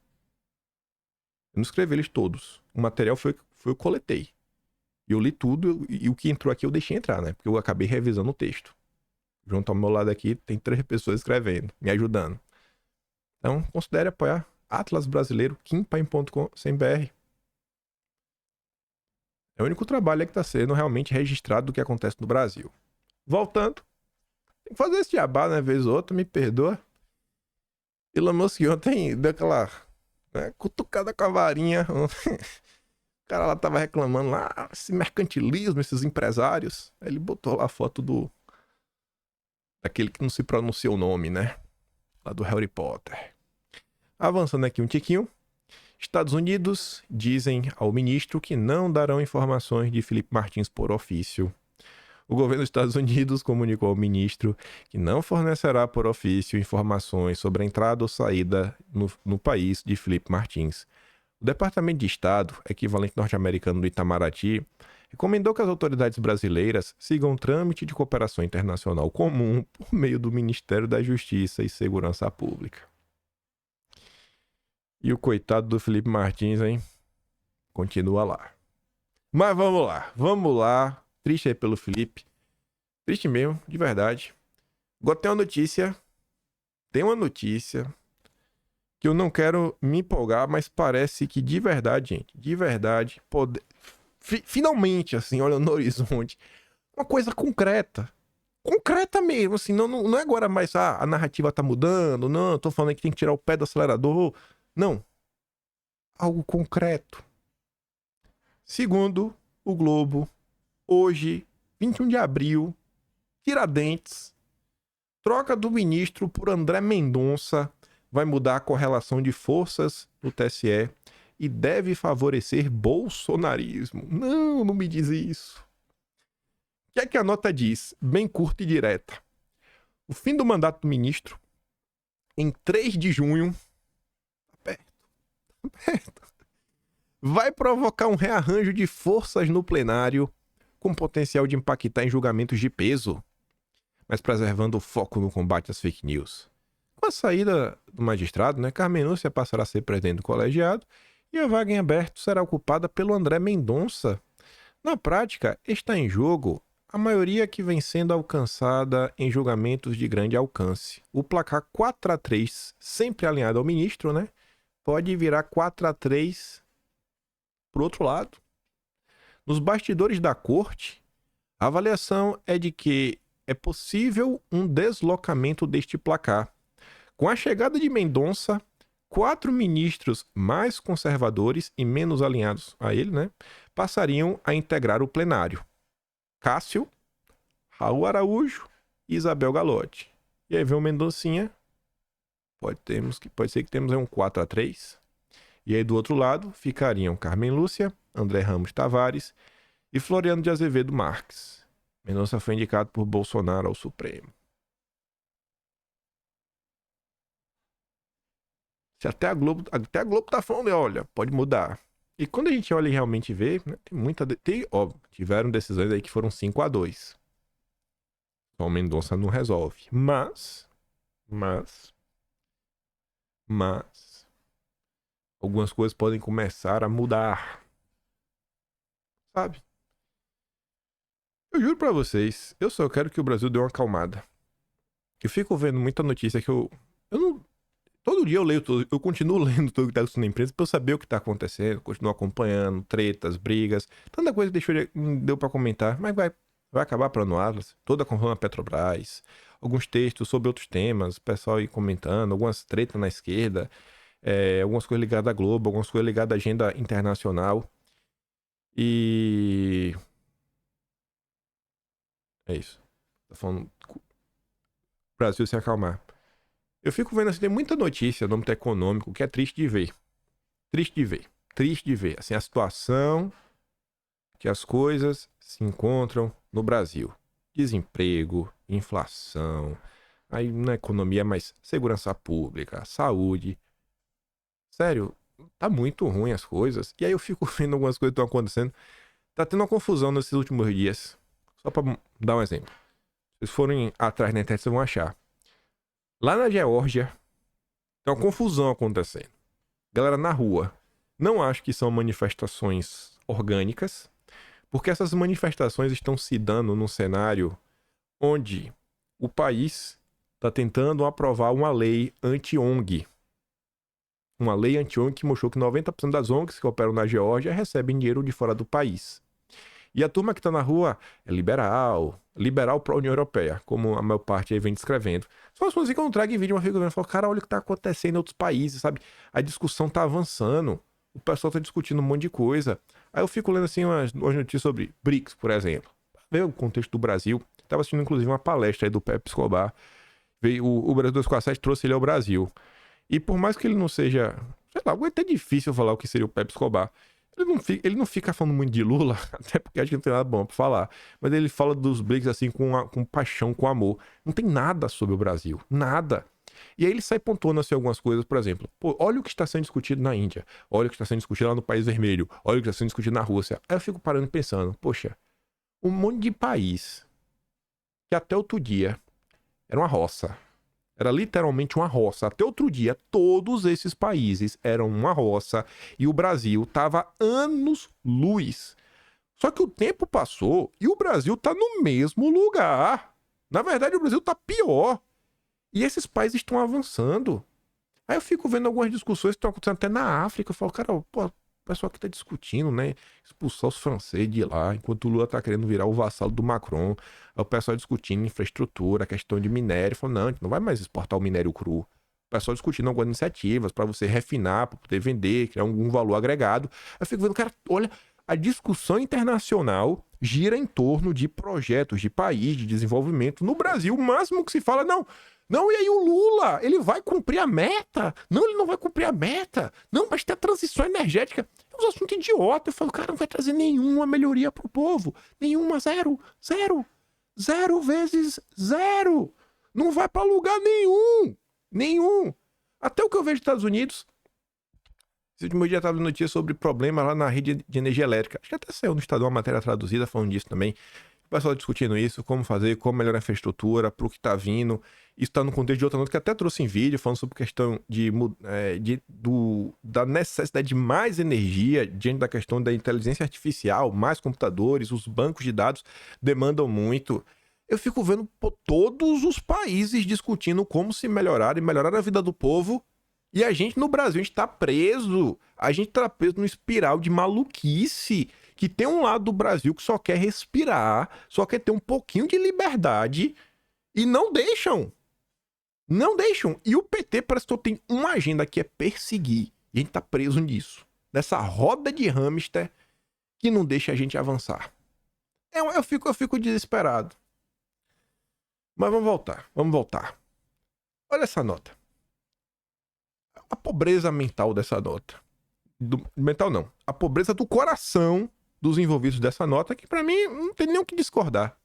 A: Eu não escrevi eles todos. O material foi eu coletei. E eu li tudo, e o que entrou aqui eu deixei entrar, né? Porque eu acabei revisando o texto. Junto ao meu lado aqui, tem 3 pessoas escrevendo, me ajudando. Então, considere apoiar Atlas Brasileiro, kimpaim.com.br. É o único trabalho que está sendo realmente registrado do que acontece no Brasil. Voltando, tem que fazer esse jabá, né? Vez ou outra, me perdoa. Elon Musk ontem deu aquela cutucada com a varinha. O cara lá tava reclamando lá, esse mercantilismo, esses empresários. Aí ele botou lá a foto daquele que não se pronuncia o nome, né? Lá do Harry Potter. Avançando aqui um tiquinho. Estados Unidos dizem ao ministro que não darão informações de Felipe Martins por ofício. O governo dos Estados Unidos comunicou ao ministro que não fornecerá por ofício informações sobre a entrada ou saída no país de Felipe Martins. O Departamento de Estado, equivalente norte-americano do Itamaraty, recomendou que as autoridades brasileiras sigam um trâmite de cooperação internacional comum por meio do Ministério da Justiça e Segurança Pública. E o coitado do Felipe Martins, hein? Continua lá. Mas vamos lá. Triste aí pelo Felipe. Triste mesmo, de verdade. Agora tem uma notícia que eu não quero me empolgar, mas parece que de verdade, gente, de verdade, finalmente, assim, olha no horizonte, uma coisa concreta mesmo, assim, não é agora mais, a narrativa tá mudando, não, tô falando que tem que tirar o pé do acelerador, não, algo concreto. Segundo o Globo, hoje, 21 de abril, Tiradentes, troca do ministro por André Mendonça, vai mudar a correlação de forças no TSE e deve favorecer bolsonarismo. Não me diz isso. O que é que a nota diz? Bem curta e direta. O fim do mandato do ministro, em 3 de junho, vai provocar um rearranjo de forças no plenário, com potencial de impactar em julgamentos de peso, mas preservando o foco no combate às fake news. Com a saída do magistrado, né, Carmen Lúcia passará a ser presidente do colegiado e a vaga em aberto será ocupada pelo André Mendonça. Na prática, está em jogo a maioria que vem sendo alcançada em julgamentos de grande alcance. O placar 4-3, sempre alinhado ao ministro, né, pode virar 4-3 pro outro lado. Nos bastidores da corte, a avaliação é de que é possível um deslocamento deste placar. Com a chegada de Mendonça, 4 ministros mais conservadores e menos alinhados a ele, né, passariam a integrar o plenário. Cássio, Raul Araújo e Isabel Galotti. E aí vem o Mendoncinha. Pode ser que temos um 4-3. E aí do outro lado ficariam Carmen Lúcia, André Ramos Tavares E Floriano de Azevedo Marques. Mendonça foi indicado por Bolsonaro ao Supremo. Se até a Globo tá falando, olha, pode mudar. E quando a gente olha e realmente vê, né, tem muita... tiveram decisões aí que foram 5-2. Só o Mendonça não resolve. Mas... algumas coisas podem começar a mudar. Sabe? Eu juro pra vocês, eu só quero que o Brasil dê uma acalmada. Eu fico vendo muita notícia que eu não... Todo dia eu leio tudo, eu continuo lendo tudo que tá acontecendo na imprensa pra eu saber o que tá acontecendo, continuo acompanhando, tretas, brigas, tanta coisa que deu pra comentar, mas vai acabar para no Atlas, toda a confusão na Petrobras, alguns textos sobre outros temas, o pessoal aí comentando, algumas tretas na esquerda, algumas coisas ligadas à Globo, algumas coisas ligadas à agenda internacional. E... é isso. Tô falando... o Brasil se acalmar. Eu fico vendo assim, tem muita notícia no âmbito econômico que é triste de ver. Triste de ver. Assim, a situação que as coisas se encontram no Brasil. Desemprego, inflação, aí na economia mais segurança pública, saúde. Sério, tá muito ruim as coisas. E aí eu fico vendo algumas coisas que estão acontecendo. Tá tendo uma confusão nesses últimos dias. Só pra dar um exemplo. Se vocês forem atrás na internet, vocês vão achar. Lá na Geórgia, tem uma confusão acontecendo. Galera na rua. Não acho que são manifestações orgânicas, porque essas manifestações estão se dando num cenário onde o país está tentando aprovar uma lei anti-ONG. Uma lei anti-ONG que mostrou que 90% das ONGs que operam na Geórgia recebem dinheiro de fora do país. E a turma que está na rua é liberal para a União Europeia, como a maior parte aí vem descrevendo. São as coisas que eu não trago em vídeo, mas fico vendo, falo, cara, olha o que está acontecendo em outros países, sabe? A discussão está avançando, o pessoal está discutindo um monte de coisa. Aí eu fico lendo assim umas notícias sobre BRICS, por exemplo. Ver o contexto do Brasil. Estava assistindo inclusive uma palestra aí do Pepe Escobar. O Brasil 247 trouxe ele ao Brasil. E por mais que ele não seja, sei lá, é até difícil falar o que seria o Pepe Escobar. Ele não fica falando muito de Lula, até porque acho que não tem nada bom pra falar. Mas ele fala dos BRICS assim com paixão, com amor. Não tem nada sobre o Brasil. Nada. E aí ele sai pontuando assim algumas coisas, por exemplo. Pô, olha o que está sendo discutido na Índia. Olha o que está sendo discutido lá no País Vermelho. Olha o que está sendo discutido na Rússia. Aí eu fico parando e pensando, poxa, um monte de país que até outro dia era uma roça. Era literalmente uma roça. Até outro dia, todos esses países eram uma roça e o Brasil estava anos-luz. Só que o tempo passou e o Brasil está no mesmo lugar. Na verdade, o Brasil está pior. E esses países estão avançando. Aí eu fico vendo algumas discussões que estão acontecendo até na África. Eu falo, cara, pô, o pessoal aqui tá discutindo, né? Expulsar os franceses de lá, enquanto o Lula tá querendo virar o vassalo do Macron. Aí o pessoal discutindo infraestrutura, questão de minério. Falou, não, a gente não vai mais exportar o minério cru. O pessoal discutindo algumas iniciativas para você refinar, para poder vender, criar algum valor agregado. Aí eu fico vendo, cara, olha, a discussão internacional gira em torno de projetos de país, de desenvolvimento. No Brasil, o máximo que se fala, não, e aí o Lula, ele vai cumprir a meta? Não, ele não vai cumprir a meta. Não, mas tem a transição energética. É um assunto idiota. Eu falo, cara, não vai trazer nenhuma melhoria pro povo. Nenhuma, zero. Zero vezes zero. Não vai pra lugar nenhum. Até o que eu vejo nos Estados Unidos. Esse último dia estava notícia sobre problema lá na rede de energia elétrica. Acho que até saiu no Estadão uma matéria traduzida falando disso também. O pessoal discutindo isso, como fazer, como melhorar a infraestrutura para o que está vindo. Isso está no contexto de outra nota que até trouxe em vídeo, falando sobre questão da necessidade de mais energia diante da questão da inteligência artificial, mais computadores, os bancos de dados demandam muito. Eu fico vendo todos os países discutindo como se melhorar e melhorar a vida do povo. E a gente no Brasil, a gente tá preso. A gente tá preso numa espiral de maluquice. Que tem um lado do Brasil que só quer respirar, só quer ter um pouquinho de liberdade. E não deixam. E o PT parece que tem uma agenda que é perseguir. E a gente tá preso nisso. Nessa roda de hamster que não deixa a gente avançar. Eu fico desesperado. Mas vamos voltar. Olha essa nota. A pobreza mental dessa nota. Mental não. A pobreza do coração dos envolvidos dessa nota, que pra mim não tem nem o que discordar.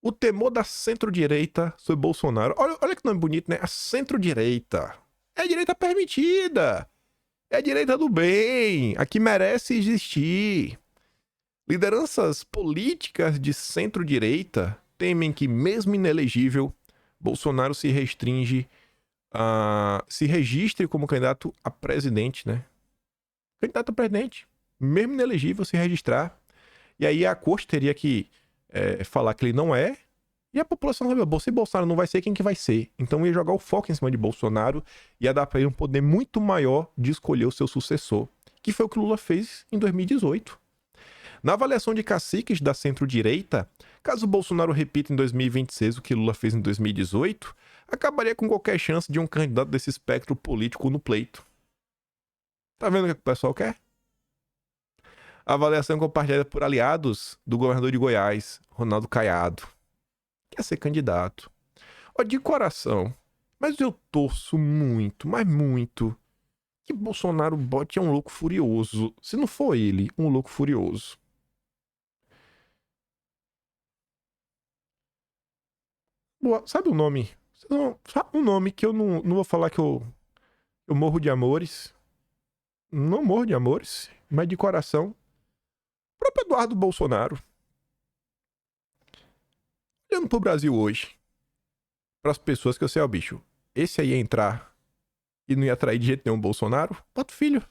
A: O temor da centro-direita sobre Bolsonaro. Olha que nome bonito, né? A centro-direita. É a direita permitida. É a direita do bem. A que merece existir. Lideranças políticas de centro-direita temem que, mesmo inelegível, Bolsonaro se registre como candidato a presidente, né? Candidato a presidente. Mesmo inelegível, se registrar. E aí a corte teria que falar que ele não é. E a população sabe, se Bolsonaro não vai ser, quem que vai ser? Então ia jogar o foco em cima de Bolsonaro e ia dar para ele um poder muito maior de escolher o seu sucessor. Que foi o que Lula fez em 2018. Na avaliação de caciques da centro-direita, caso Bolsonaro repita em 2026 o que Lula fez em 2018, acabaria com qualquer chance de um candidato desse espectro político no pleito. Tá vendo o que o pessoal quer? A avaliação compartilhada por aliados do governador de Goiás, Ronaldo Caiado. Quer ser candidato. Ó, de coração, mas eu torço muito, mas muito, que Bolsonaro bote um louco furioso. Se não for ele, um louco furioso. Boa, sabe o nome? Sabe um nome que eu não vou falar que eu morro de amores. Não morro de amores, mas de coração. O próprio Eduardo Bolsonaro. Olhando pro Brasil hoje, para as pessoas que eu sei, ó, bicho, esse aí ia entrar e não ia atrair de jeito nenhum o Bolsonaro, bota o filho.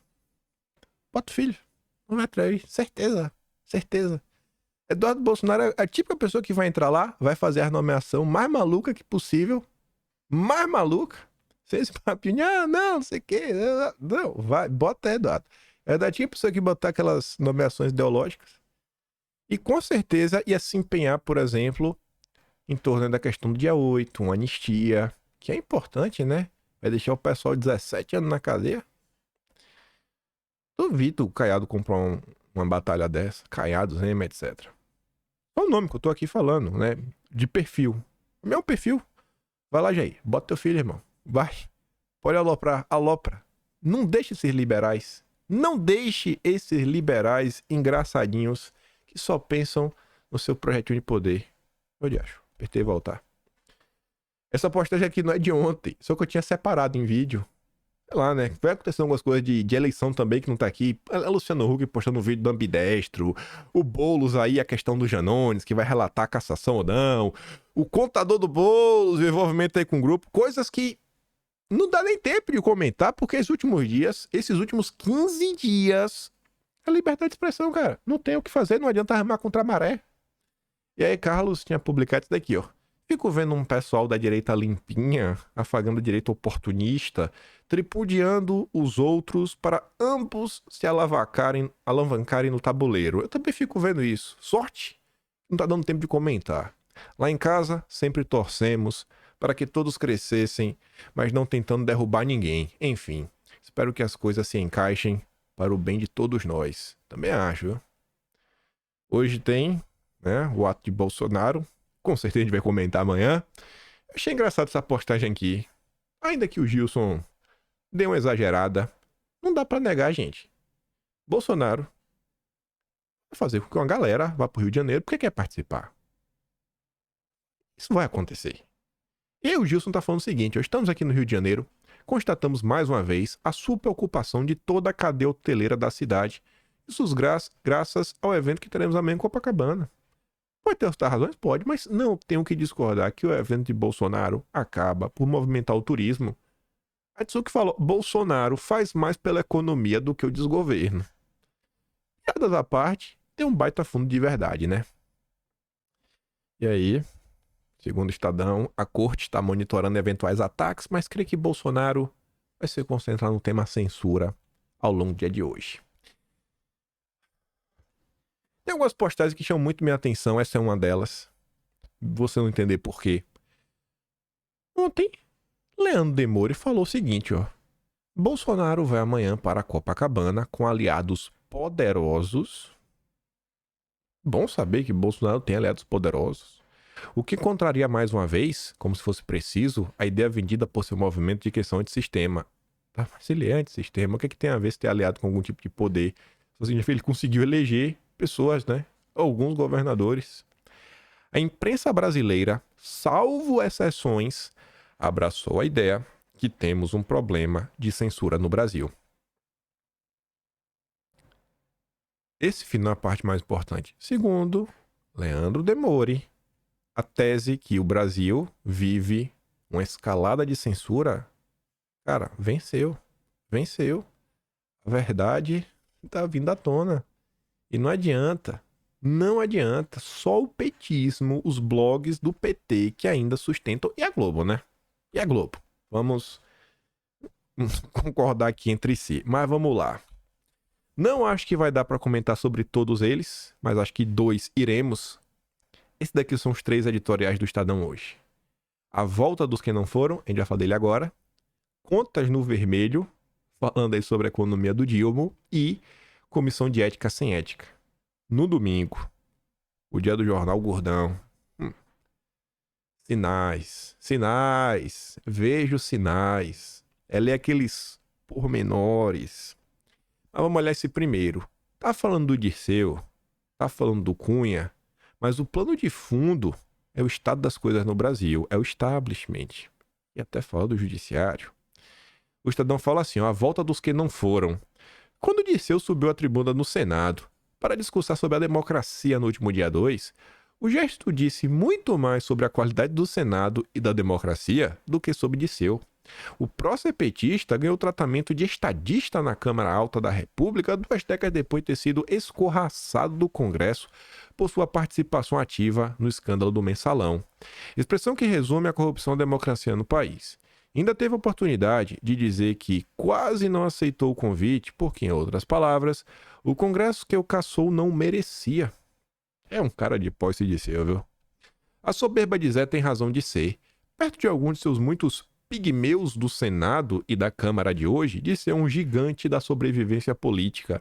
A: Bota o filho. Não vai atrair, certeza. Certeza. Eduardo Bolsonaro é a típica pessoa que vai entrar lá, vai fazer a nomeação mais maluca que possível. Mais maluca. Sem esse papinho, não sei o quê. Não, vai, bota Eduardo. É da típica pessoa que botar aquelas nomeações ideológicas. E com certeza ia se empenhar, por exemplo, em torno da questão do dia 8, uma anistia, que é importante, né? Vai deixar o pessoal de 17 anos na cadeia. Duvido o Caiado comprar uma batalha dessa. Caiado, Zema, etc. É o nome que eu tô aqui falando, né? De perfil. O meu perfil. Vai lá, Jair. Bota teu filho, irmão. Vai. Pode aloprar. Alopra. Não deixe esses liberais. Não deixe esses liberais engraçadinhos que só pensam no seu projetinho de poder. Eu acho. Apertei voltar. Essa postagem aqui não é de ontem. Só que eu tinha separado em vídeo. Sei lá, né? Vai acontecendo algumas coisas de eleição também que não tá aqui. A Luciano Huck postando um vídeo do ambidestro. O Boulos aí, a questão do Janones, que vai relatar a cassação ou não. O contador do Boulos, o envolvimento aí com o grupo. Coisas que não dá nem tempo de comentar, porque esses últimos 15 dias, é liberdade de expressão, cara. Não tem o que fazer, não adianta remar contra a maré. E aí, Carlos tinha publicado isso daqui, ó. Fico vendo um pessoal da direita limpinha, afagando a direita oportunista, tripudiando os outros para ambos se alavancarem no tabuleiro. Eu também fico vendo isso. Sorte, não tá dando tempo de comentar. Lá em casa, sempre torcemos para que todos crescessem, mas não tentando derrubar ninguém. Enfim, espero que as coisas se encaixem para o bem de todos nós. Também acho, viu? Hoje tem, né, o ato de Bolsonaro. Com certeza a gente vai comentar amanhã. Achei engraçado essa postagem aqui. Ainda que o Gilson dê uma exagerada, não dá pra negar, gente. Bolsonaro vai fazer com que uma galera vá pro Rio de Janeiro porque quer participar. Isso vai acontecer. E o Gilson tá falando o seguinte, ó, estamos aqui no Rio de Janeiro, constatamos mais uma vez a superocupação de toda a cadeia hoteleira da cidade. Isso graças ao evento que teremos amanhã em Copacabana. Pode ter outras razões? Pode, mas não tenho que discordar que o evento de Bolsonaro acaba por movimentar o turismo. A Atsuki falou, Bolsonaro faz mais pela economia do que o desgoverno. Piadas à parte, tem um baita fundo de verdade, né? E aí, segundo o Estadão, a corte está monitorando eventuais ataques, mas crê que Bolsonaro vai se concentrar no tema censura ao longo do dia de hoje. Tem algumas postagens que chamam muito minha atenção, essa é uma delas. Você não entender por quê. Ontem, Leandro Demore falou o seguinte, ó. Bolsonaro vai amanhã para Copacabana com aliados poderosos. Bom saber que Bolsonaro tem aliados poderosos. O que contraria mais uma vez, como se fosse preciso, a ideia vendida por seu movimento de questão antissistema. Tá? Mas ele é antissistema, o que tem a ver se ter aliado com algum tipo de poder? Só significa que ele conseguiu eleger pessoas, né? Alguns governadores. A imprensa brasileira, salvo exceções, abraçou a ideia que temos um problema de censura no Brasil. Esse final é a parte mais importante. Segundo Leandro Demore, a tese que o Brasil vive uma escalada de censura, cara, venceu. Venceu. A verdade tá vindo à tona. E não adianta. Não adianta. Só o petismo, os blogs do PT que ainda sustentam. E a Globo, né? E a Globo. Vamos concordar aqui entre si. Mas vamos lá. Não acho que vai dar para comentar sobre todos eles, mas acho que 2 iremos. Esses daqui são os 3 editoriais do Estadão hoje. A volta dos que não foram, a gente vai falar dele agora. Contas no vermelho, falando aí sobre a economia do Dilma. E comissão de ética sem ética. No domingo, o dia do jornal Gordão. Sinais. Vejo sinais. Ela é aqueles pormenores. Mas vamos olhar esse primeiro. Tá falando do Dirceu, tá falando do Cunha, mas o plano de fundo é o estado das coisas no Brasil, é o establishment. E até fala do judiciário. O Estadão fala assim, ó, a volta dos que não foram. Quando o Dirceu subiu à tribuna no Senado para discursar sobre a democracia no último dia 2, o gesto disse muito mais sobre a qualidade do Senado e da democracia do que sobre Dirceu. O pró-petista ganhou o tratamento de estadista na Câmara Alta da República 2 décadas depois de ter sido escorraçado do Congresso por sua participação ativa no escândalo do Mensalão. Expressão que resume a corrupção da democracia no país. Ainda teve a oportunidade de dizer que quase não aceitou o convite, porque, em outras palavras, o Congresso que o caçou não merecia. É um cara de pó esse Dirceu, viu? A soberba de Zé tem razão de ser. Perto de alguns de seus muitos pigmeus do Senado e da Câmara de hoje, de ser um gigante da sobrevivência política.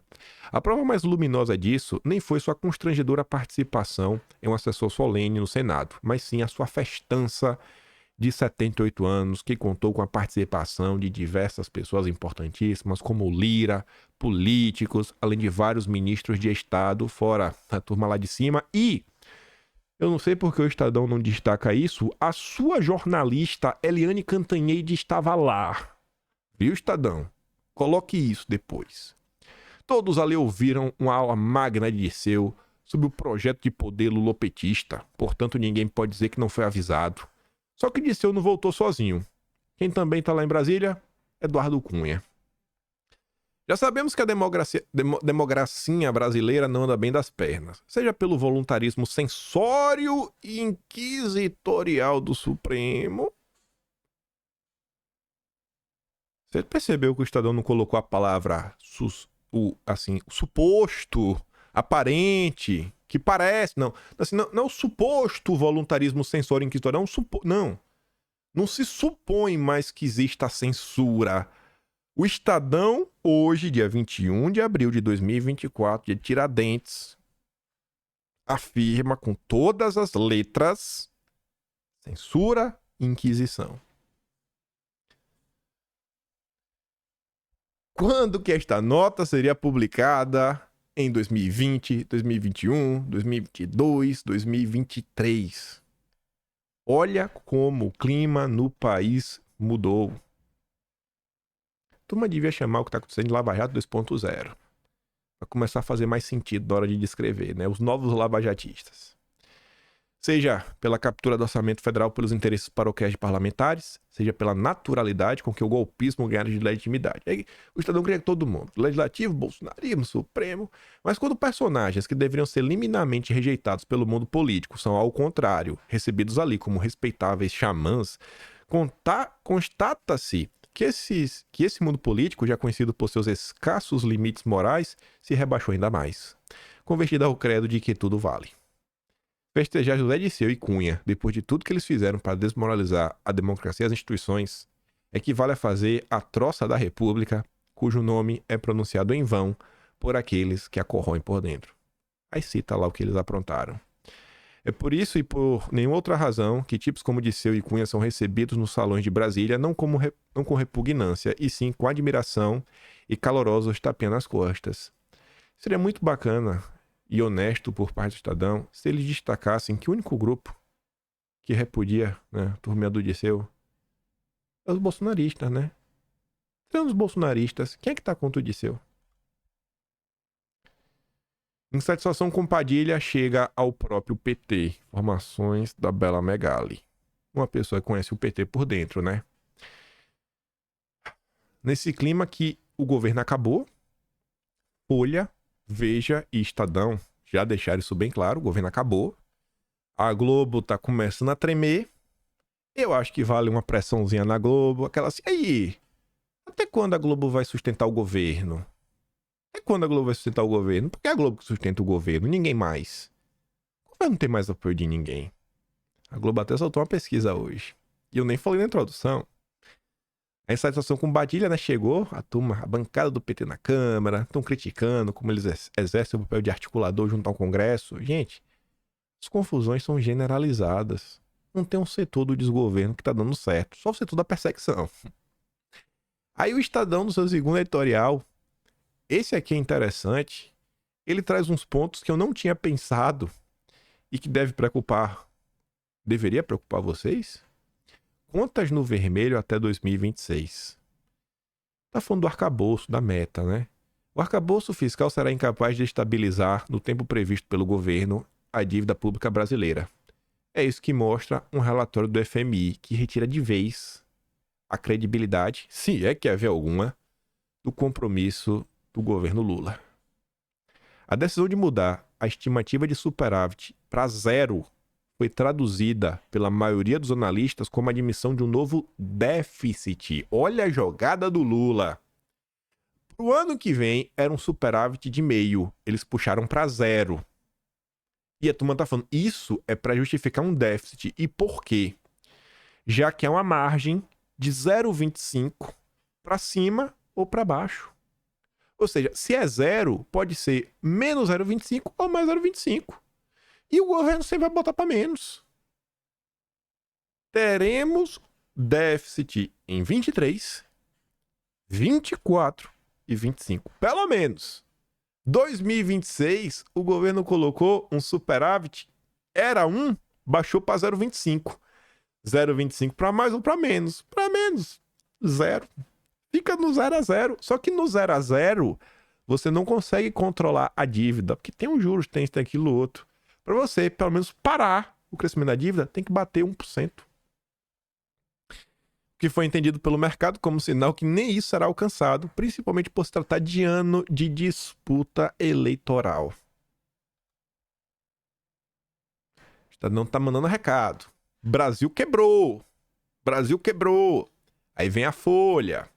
A: A prova mais luminosa disso nem foi sua constrangedora participação em um assessor solene no Senado, mas sim a sua festança de 78 anos, que contou com a participação de diversas pessoas importantíssimas, como Lira, políticos, além de vários ministros de Estado, fora a turma lá de cima, e eu não sei porque o Estadão não destaca isso, a sua jornalista Eliane Cantanhede estava lá. Viu, Estadão? Coloque isso depois. Todos ali ouviram uma aula magna de Dirceu sobre o projeto de poder lulopetista, portanto ninguém pode dizer que não foi avisado. Só que Dirceu não voltou sozinho. Quem também está lá em Brasília? Eduardo Cunha. Já sabemos que a democracia brasileira não anda bem das pernas, seja pelo voluntarismo censório e inquisitorial do Supremo. Você percebeu que o Estadão não colocou a palavra suposto, aparente, que parece, não. Assim, não é o suposto voluntarismo censório e inquisitorial, não se supõe mais que exista censura. O Estadão, hoje, dia 21 de abril de 2024, de Tiradentes, afirma com todas as letras censura e inquisição. Quando que esta nota seria publicada? Em 2020, 2021, 2022, 2023. Olha como o clima no país mudou. A turma devia chamar o que está acontecendo de Lava Jato 2.0. Para começar a fazer mais sentido na hora de descrever, né? Os novos lavajatistas. Seja pela captura do orçamento federal pelos interesses paroquiais de parlamentares, seja pela naturalidade com que o golpismo ganha de legitimidade. Aí, o Estadão queria todo mundo, legislativo, bolsonarismo, Supremo, mas quando personagens que deveriam ser liminarmente rejeitados pelo mundo político são, ao contrário, recebidos ali como respeitáveis xamãs, constata-se que esse mundo político, já conhecido por seus escassos limites morais, se rebaixou ainda mais, convertido ao credo de que tudo vale. Festejar José Dirceu e Cunha, depois de tudo que eles fizeram para desmoralizar a democracia e as instituições, equivale a fazer a troça da República, cujo nome é pronunciado em vão por aqueles que a corroem por dentro. Aí cita lá o que eles aprontaram. É por isso e por nenhuma outra razão que tipos como Dirceu e Cunha são recebidos nos salões de Brasília não com repugnância, e sim com admiração e calorosos tapinhas nas costas. Seria muito bacana e honesto por parte do Estadão se eles destacassem que o único grupo que repudia, né, a turminha do Disseu é os bolsonaristas, né? Tirando os bolsonaristas, quem é que tá contra o Disseu? Insatisfação com Padilha chega ao próprio PT. Informações da Bela Megali. Uma pessoa que conhece o PT por dentro, né? Nesse clima que o governo acabou, Folha, Veja e Estadão já deixaram isso bem claro, o governo acabou. A Globo tá começando a tremer. Eu acho que vale uma pressãozinha na Globo, aquela assim, aí, até quando a Globo vai sustentar o governo? Até quando a Globo vai sustentar o governo? Porque é a Globo que sustenta o governo, ninguém mais. O governo não tem mais apoio de ninguém. A Globo até soltou uma pesquisa hoje. E eu nem falei na introdução. A insatisfação com Padilha, né? Chegou a turma, a bancada do PT na Câmara, estão criticando como eles exercem o papel de articulador junto ao Congresso. Gente, as confusões são generalizadas. Não tem um setor do desgoverno que tá dando certo, só o setor da perseguição. Aí o Estadão, no seu segundo editorial, esse aqui é interessante, ele traz uns pontos que eu não tinha pensado e que deveria preocupar vocês. Contas no vermelho até 2026. Tá falando do arcabouço, da meta, né? O arcabouço fiscal será incapaz de estabilizar, no tempo previsto pelo governo, a dívida pública brasileira. É isso que mostra um relatório do FMI, que retira de vez a credibilidade, se é que haver alguma, do compromisso do governo Lula. A decisão de mudar a estimativa de superávit para zero foi traduzida pela maioria dos analistas como a admissão de um novo déficit. Olha a jogada do Lula. Para o ano que vem, era um superávit de meio. Eles puxaram para zero. E a turma tá falando, isso é para justificar um déficit. E por quê? Já que é uma margem de 0,25 para cima ou para baixo. Ou seja, se é zero, pode ser menos 0,25 ou mais 0,25. E o governo sempre vai botar para menos. Teremos déficit em 23, 24 e 25. Pelo menos. 2026, o governo colocou um superávit. Era 1, baixou para 0,25. 0,25 para mais ou para menos? Para menos. 0. Fica no 0 a 0. Só que no 0 a 0, você não consegue controlar a dívida. Porque tem um juros, tem isso, tem aquilo, outro. Para você, pelo menos, parar o crescimento da dívida, tem que bater 1%. O que foi entendido pelo mercado como sinal que nem isso será alcançado, principalmente por se tratar de ano de disputa eleitoral. O Estadão tá mandando recado. Brasil quebrou. Brasil quebrou. Aí vem a Folha.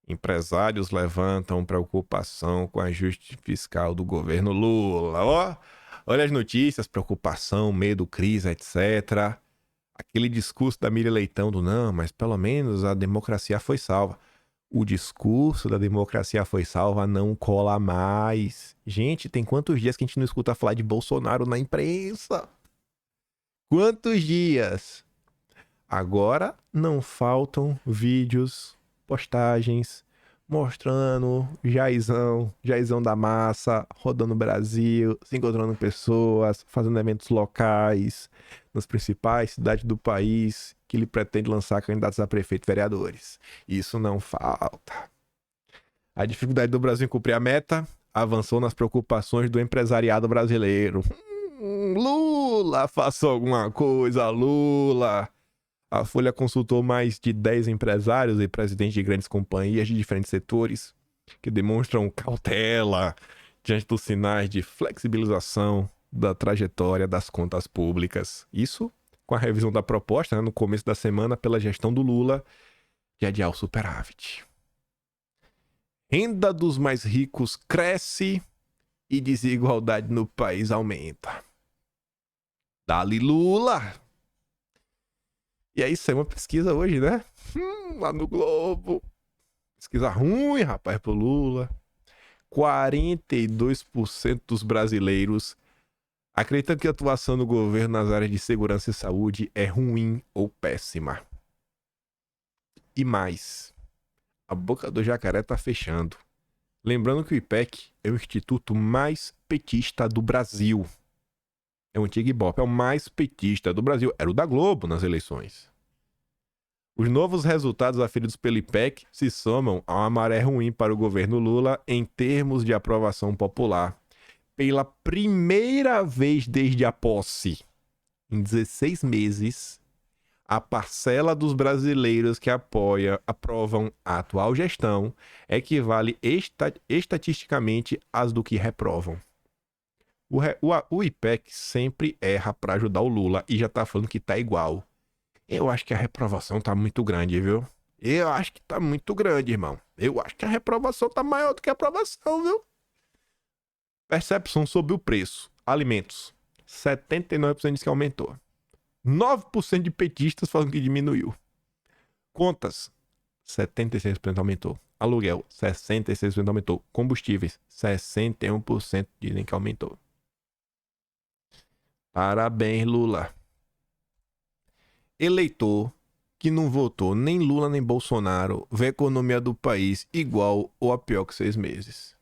A: Empresários levantam preocupação com o ajuste fiscal do governo Lula. Ó. Olha as notícias, preocupação, medo, crise, etc. Aquele discurso da Miriam Leitão do não, mas pelo menos a democracia foi salva. O discurso da democracia foi salva não cola mais. Gente, tem quantos dias que a gente não escuta falar de Bolsonaro na imprensa? Quantos dias? Agora não faltam vídeos, postagens, mostrando Jairzão da massa, rodando o Brasil, se encontrando com pessoas, fazendo eventos locais nas principais cidades do país, que ele pretende lançar candidatos a prefeito e vereadores. Isso não falta. A dificuldade do Brasil em cumprir a meta avançou nas preocupações do empresariado brasileiro. Lula, faça alguma coisa, Lula. A Folha consultou mais de 10 empresários e presidentes de grandes companhias de diferentes setores que demonstram cautela diante dos sinais de flexibilização da trajetória das contas públicas. Isso com a revisão da proposta, né, no começo da semana pela gestão do Lula de adiar o superávit. Renda dos mais ricos cresce e desigualdade no país aumenta. Dali Lula! E aí saiu uma pesquisa hoje, né? Lá no Globo. Pesquisa ruim, rapaz, pro Lula. 42% dos brasileiros acreditam que a atuação do governo nas áreas de segurança e saúde é ruim ou péssima. E mais, a boca do jacaré tá fechando. Lembrando que o IPEC é o instituto mais petista do Brasil. É o antigo Ibope, é o mais petista do Brasil. Era o da Globo nas eleições. Os novos resultados aferidos pelo IPEC se somam a uma maré ruim para o governo Lula em termos de aprovação popular. Pela primeira vez desde a posse, em 16 meses, a parcela dos brasileiros que aprovam a atual gestão equivale estatisticamente às do que reprovam. O IPEC sempre erra para ajudar o Lula e já tá falando que tá igual. Eu acho que a reprovação tá muito grande, viu? Eu acho que tá muito grande, irmão. Eu acho que a reprovação tá maior do que a aprovação, viu? Percepção sobre o preço. Alimentos. 79% diz que aumentou. 9% de petistas falam que diminuiu. Contas. 76% aumentou. Aluguel. 66% aumentou. Combustíveis. 61% dizem que aumentou. Parabéns, Lula. Eleitor que não votou nem Lula nem Bolsonaro vê a economia do país igual ou a pior que 6 meses.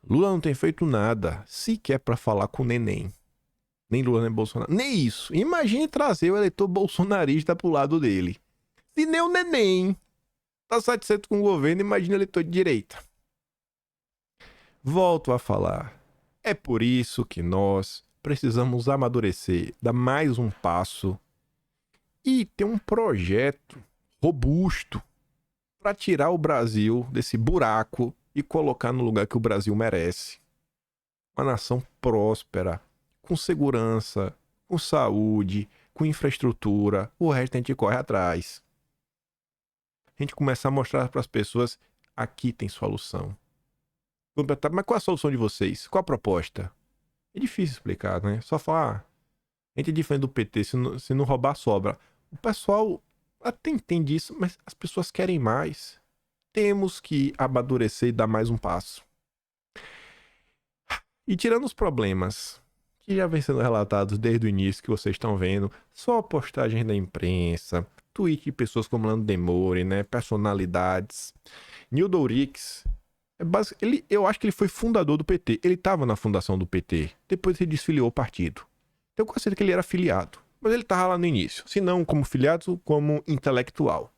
A: Lula não tem feito nada, sequer para falar com o neném. Nem Lula nem Bolsonaro. Nem isso. Imagine trazer o eleitor bolsonarista pro lado dele. Se nem o neném tá satisfeito com o governo, imagine o eleitor de direita. Volto a falar. É por isso que nós precisamos amadurecer, dar mais um passo e ter um projeto robusto para tirar o Brasil desse buraco e colocar no lugar que o Brasil merece. Uma nação próspera, com segurança, com saúde, com infraestrutura. O resto a gente corre atrás. A gente começa a mostrar para as pessoas, aqui tem solução. Mas qual a solução de vocês? Qual a proposta? É difícil explicar, né? Só falar, a gente é diferente do PT, se não roubar, sobra. O pessoal até entende isso, mas as pessoas querem mais. Temos que amadurecer e dar mais um passo. E tirando os problemas que já vem sendo relatados desde o início, que vocês estão vendo, só postagens da imprensa, tweet de pessoas como Lando Demore, né? Personalidades. Nildo Ourix, eu acho que ele foi fundador do PT. Ele estava na fundação do PT. Depois ele desfiliou o partido. Tenho quase certeza que ele era filiado. Mas ele estava lá no início. Se não como filiado, como intelectual.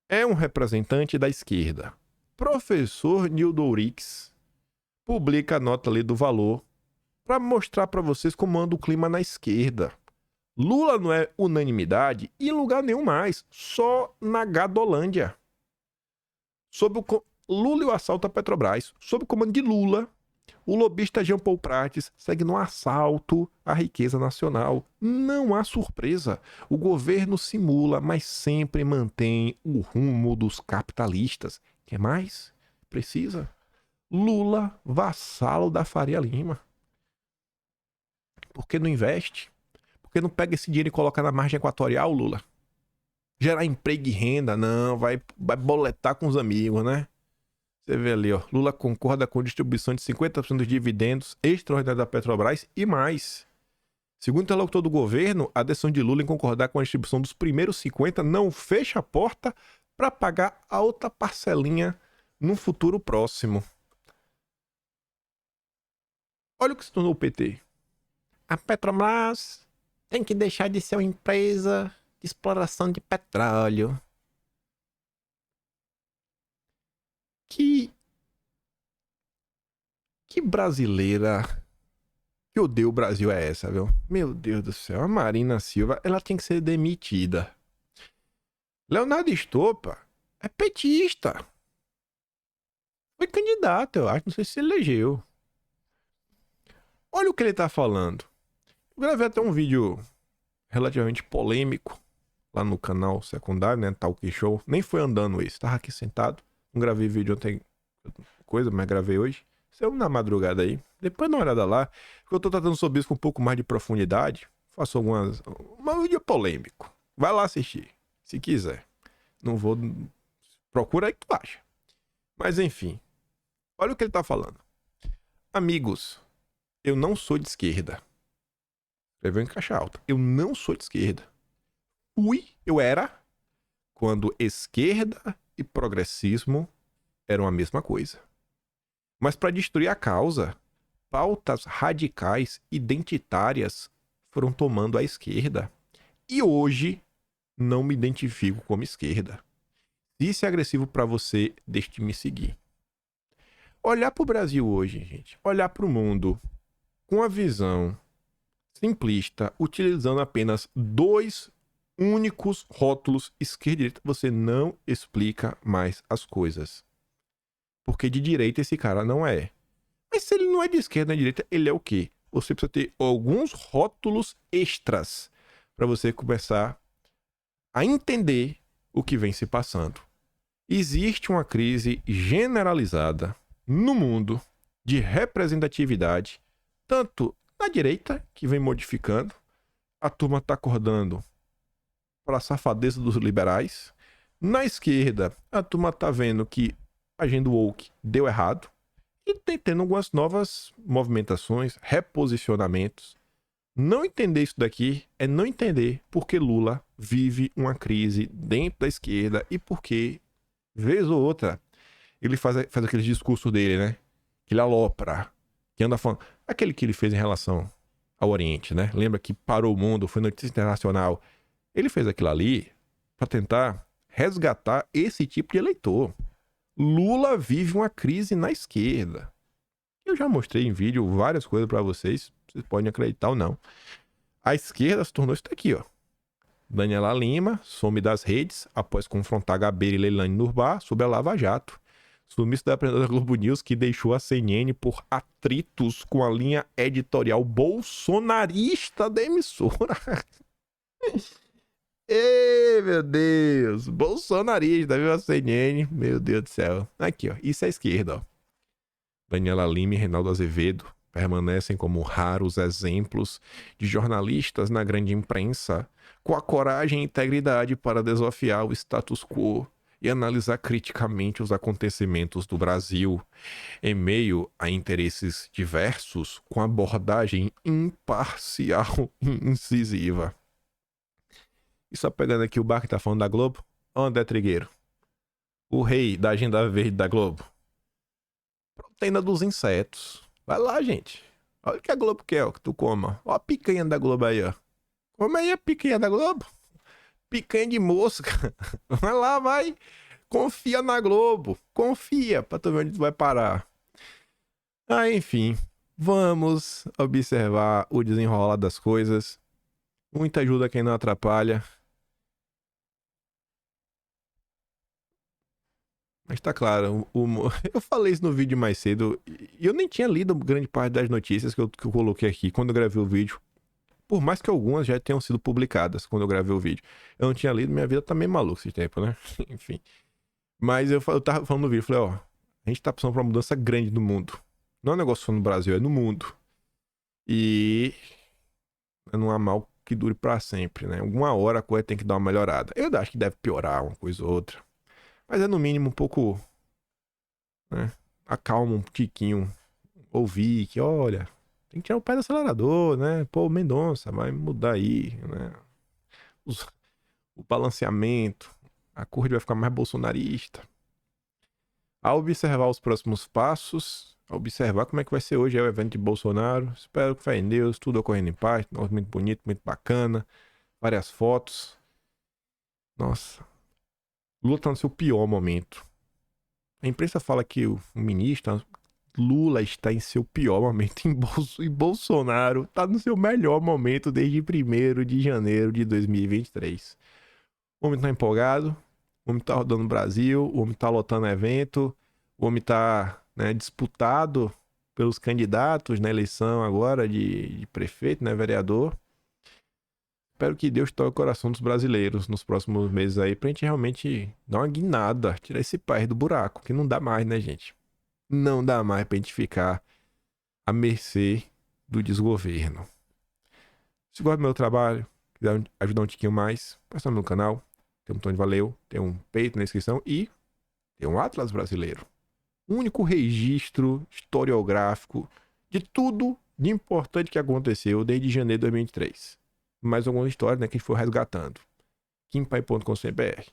A: É um representante da esquerda. Professor Nildo Ourix publica a nota ali do Valor para mostrar para vocês como anda o clima na esquerda. Lula não é unanimidade em lugar nenhum mais. Só na Gadolândia. Lula e o assalto à Petrobras. Sob o comando de Lula, o lobista Jean Paul Prates segue no assalto à riqueza nacional. Não há surpresa. O governo simula, mas sempre mantém o rumo dos capitalistas. Quer mais? Precisa? Lula, vassalo da Faria Lima. Por que não investe? Por que não pega esse dinheiro e coloca na margem equatorial, Lula? Gerar emprego e renda? Não, vai boletar com os amigos, né? Você vê ali, ó. Lula concorda com a distribuição de 50% dos dividendos extraordinários da Petrobras e mais. Segundo o interlocutor do governo, a decisão de Lula em concordar com a distribuição dos primeiros 50% não fecha a porta para pagar a outra parcelinha no futuro próximo. Olha o que se tornou o PT. A Petrobras tem que deixar de ser uma empresa de exploração de petróleo. Que brasileira que odeia o Brasil é essa, viu? Meu Deus do céu, a Marina Silva, ela tem que ser demitida. Leonardo Estopa é petista. Foi candidato, eu acho, não sei se elegeu. Olha o que ele tá falando. Eu gravei até um vídeo relativamente polêmico lá no canal secundário, né, Talk Show. Nem foi andando esse, tava aqui sentado. Não gravei vídeo ontem, coisa, mas gravei hoje. Saiu na madrugada aí. Depois dá uma olhada lá. Porque eu tô tratando sobre isso com um pouco mais de profundidade. Faço um vídeo polêmico. Vai lá assistir, se quiser. Não vou... Procura aí que tu acha. Mas enfim. Olha o que ele tá falando. Amigos, eu não sou de esquerda. Escreveu em caixa alta. Eu não sou de esquerda. Eu era quando esquerda e progressismo eram a mesma coisa. Mas para destruir a causa, pautas radicais identitárias foram tomando a esquerda. E hoje não me identifico como esquerda. Se isso é agressivo para você, deixe de me seguir. Olhar para o Brasil hoje, gente, olhar para o mundo com a visão simplista, utilizando apenas 2 únicos rótulos esquerda e direita, você não explica mais as coisas. Porque de direita esse cara não é. Mas se ele não é de esquerda nem de direita, ele é o quê? Você precisa ter alguns rótulos extras para você começar a entender o que vem se passando. Existe uma crise generalizada no mundo de representatividade, tanto na direita, que vem modificando, a turma está acordando para a safadeza dos liberais. Na esquerda, a turma está vendo que a agenda woke deu errado e tem tendo algumas novas movimentações, reposicionamentos. Não entender isso daqui é não entender porque Lula vive uma crise dentro da esquerda e porque, vez ou outra, ele faz aquele discurso dele, né? Que ele alopra, que anda falando. Aquele que ele fez em relação ao Oriente, né? Lembra que parou o mundo, foi notícia internacional. Ele fez aquilo ali para tentar resgatar esse tipo de eleitor. Lula vive uma crise na esquerda. Eu já mostrei em vídeo várias coisas para vocês. Vocês podem acreditar ou não. A esquerda se tornou isso daqui, ó. Daniela Lima some das redes após confrontar Gabeira e Leilani Nurbá sobre a Lava Jato. Sumiço da apresentadora Globo News que deixou a CNN por atritos com a linha editorial bolsonarista da emissora. Ei, meu Deus. Bolsonarista, viu a CNN? Meu Deus do céu. Aqui, ó. Isso é a esquerda, ó. Daniela Lima e Reinaldo Azevedo permanecem como raros exemplos de jornalistas na grande imprensa, com a coragem e integridade para desafiar o status quo e analisar criticamente os acontecimentos do Brasil, em meio a interesses diversos, com abordagem imparcial e incisiva. E só pegando aqui o bar que tá falando da Globo, André Trigueiro, o rei da agenda verde da Globo. Proteína dos insetos. Vai lá, gente. Olha o que a Globo quer, ó, que tu coma. Ó a picanha da Globo aí, ó. Come aí a picanha da Globo. Picanha de mosca. Vai lá, vai. Confia na Globo. Confia pra tu ver onde tu vai parar. Ah, enfim. Vamos observar o desenrolar das coisas. Muita ajuda quem não atrapalha. Mas tá claro, eu falei isso no vídeo mais cedo e eu nem tinha lido grande parte das notícias que eu coloquei aqui quando eu gravei o vídeo. Por mais que algumas já tenham sido publicadas quando eu gravei o vídeo. Eu não tinha lido, minha vida tá meio maluca esse tempo, né? Enfim. Mas eu tava falando no vídeo, falei, ó, a gente tá passando por uma mudança grande no mundo. Não é um negócio só no Brasil, é no mundo. E não há mal que dure pra sempre, né? Alguma hora a coisa tem que dar uma melhorada. Eu acho que deve piorar uma coisa ou outra. Mas é no mínimo um pouco, né? Acalma um tiquinho. Ouvir que, olha, tem que tirar o pé do acelerador, né? Pô, o Mendonça vai mudar aí, né? O balanceamento, a corrida vai ficar mais bolsonarista. Ao observar os próximos passos, ao observar como é que vai ser hoje o evento de Bolsonaro, espero que fé em Deus, tudo ocorrendo em paz, muito bonito, muito bacana, várias fotos. Nossa, Lula tá no seu pior momento. A imprensa fala que o ministro Lula está em seu pior momento e Bolsonaro tá no seu melhor momento desde 1º de janeiro de 2023. O homem tá empolgado, o homem tá rodando o Brasil, o homem tá lotando evento, o homem tá, né, disputado pelos candidatos na eleição agora de prefeito, né, vereador. Espero que Deus toque o coração dos brasileiros nos próximos meses aí pra gente realmente dar uma guinada, tirar esse país do buraco, que não dá mais, né, gente? Não dá mais pra gente ficar à mercê do desgoverno. Se gosta do meu trabalho, quiser ajudar um tiquinho mais, passa no meu canal. Tem um botão de valeu, tem um peito na descrição e tem um Atlas brasileiro. O único registro historiográfico de tudo de importante que aconteceu desde janeiro de 2023. Mais algumas histórias, né, que a gente foi resgatando. kimpai.com.br.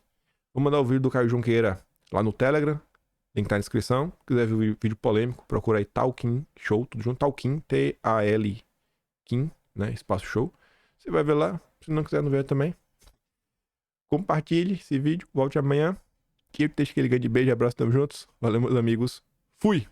A: Vou mandar o vídeo do Caio Junqueira lá no Telegram. Link tá na descrição. Se quiser ver o vídeo polêmico, procura aí Talkin Show, tudo junto. Talkin, T-A-L Kim, né? Espaço Show. Você vai ver lá. Se não quiser não ver também. Compartilhe esse vídeo. Volte amanhã. Que eu deixo aquele grande beijo, abraço, tamo juntos. Valeu, meus amigos. Fui!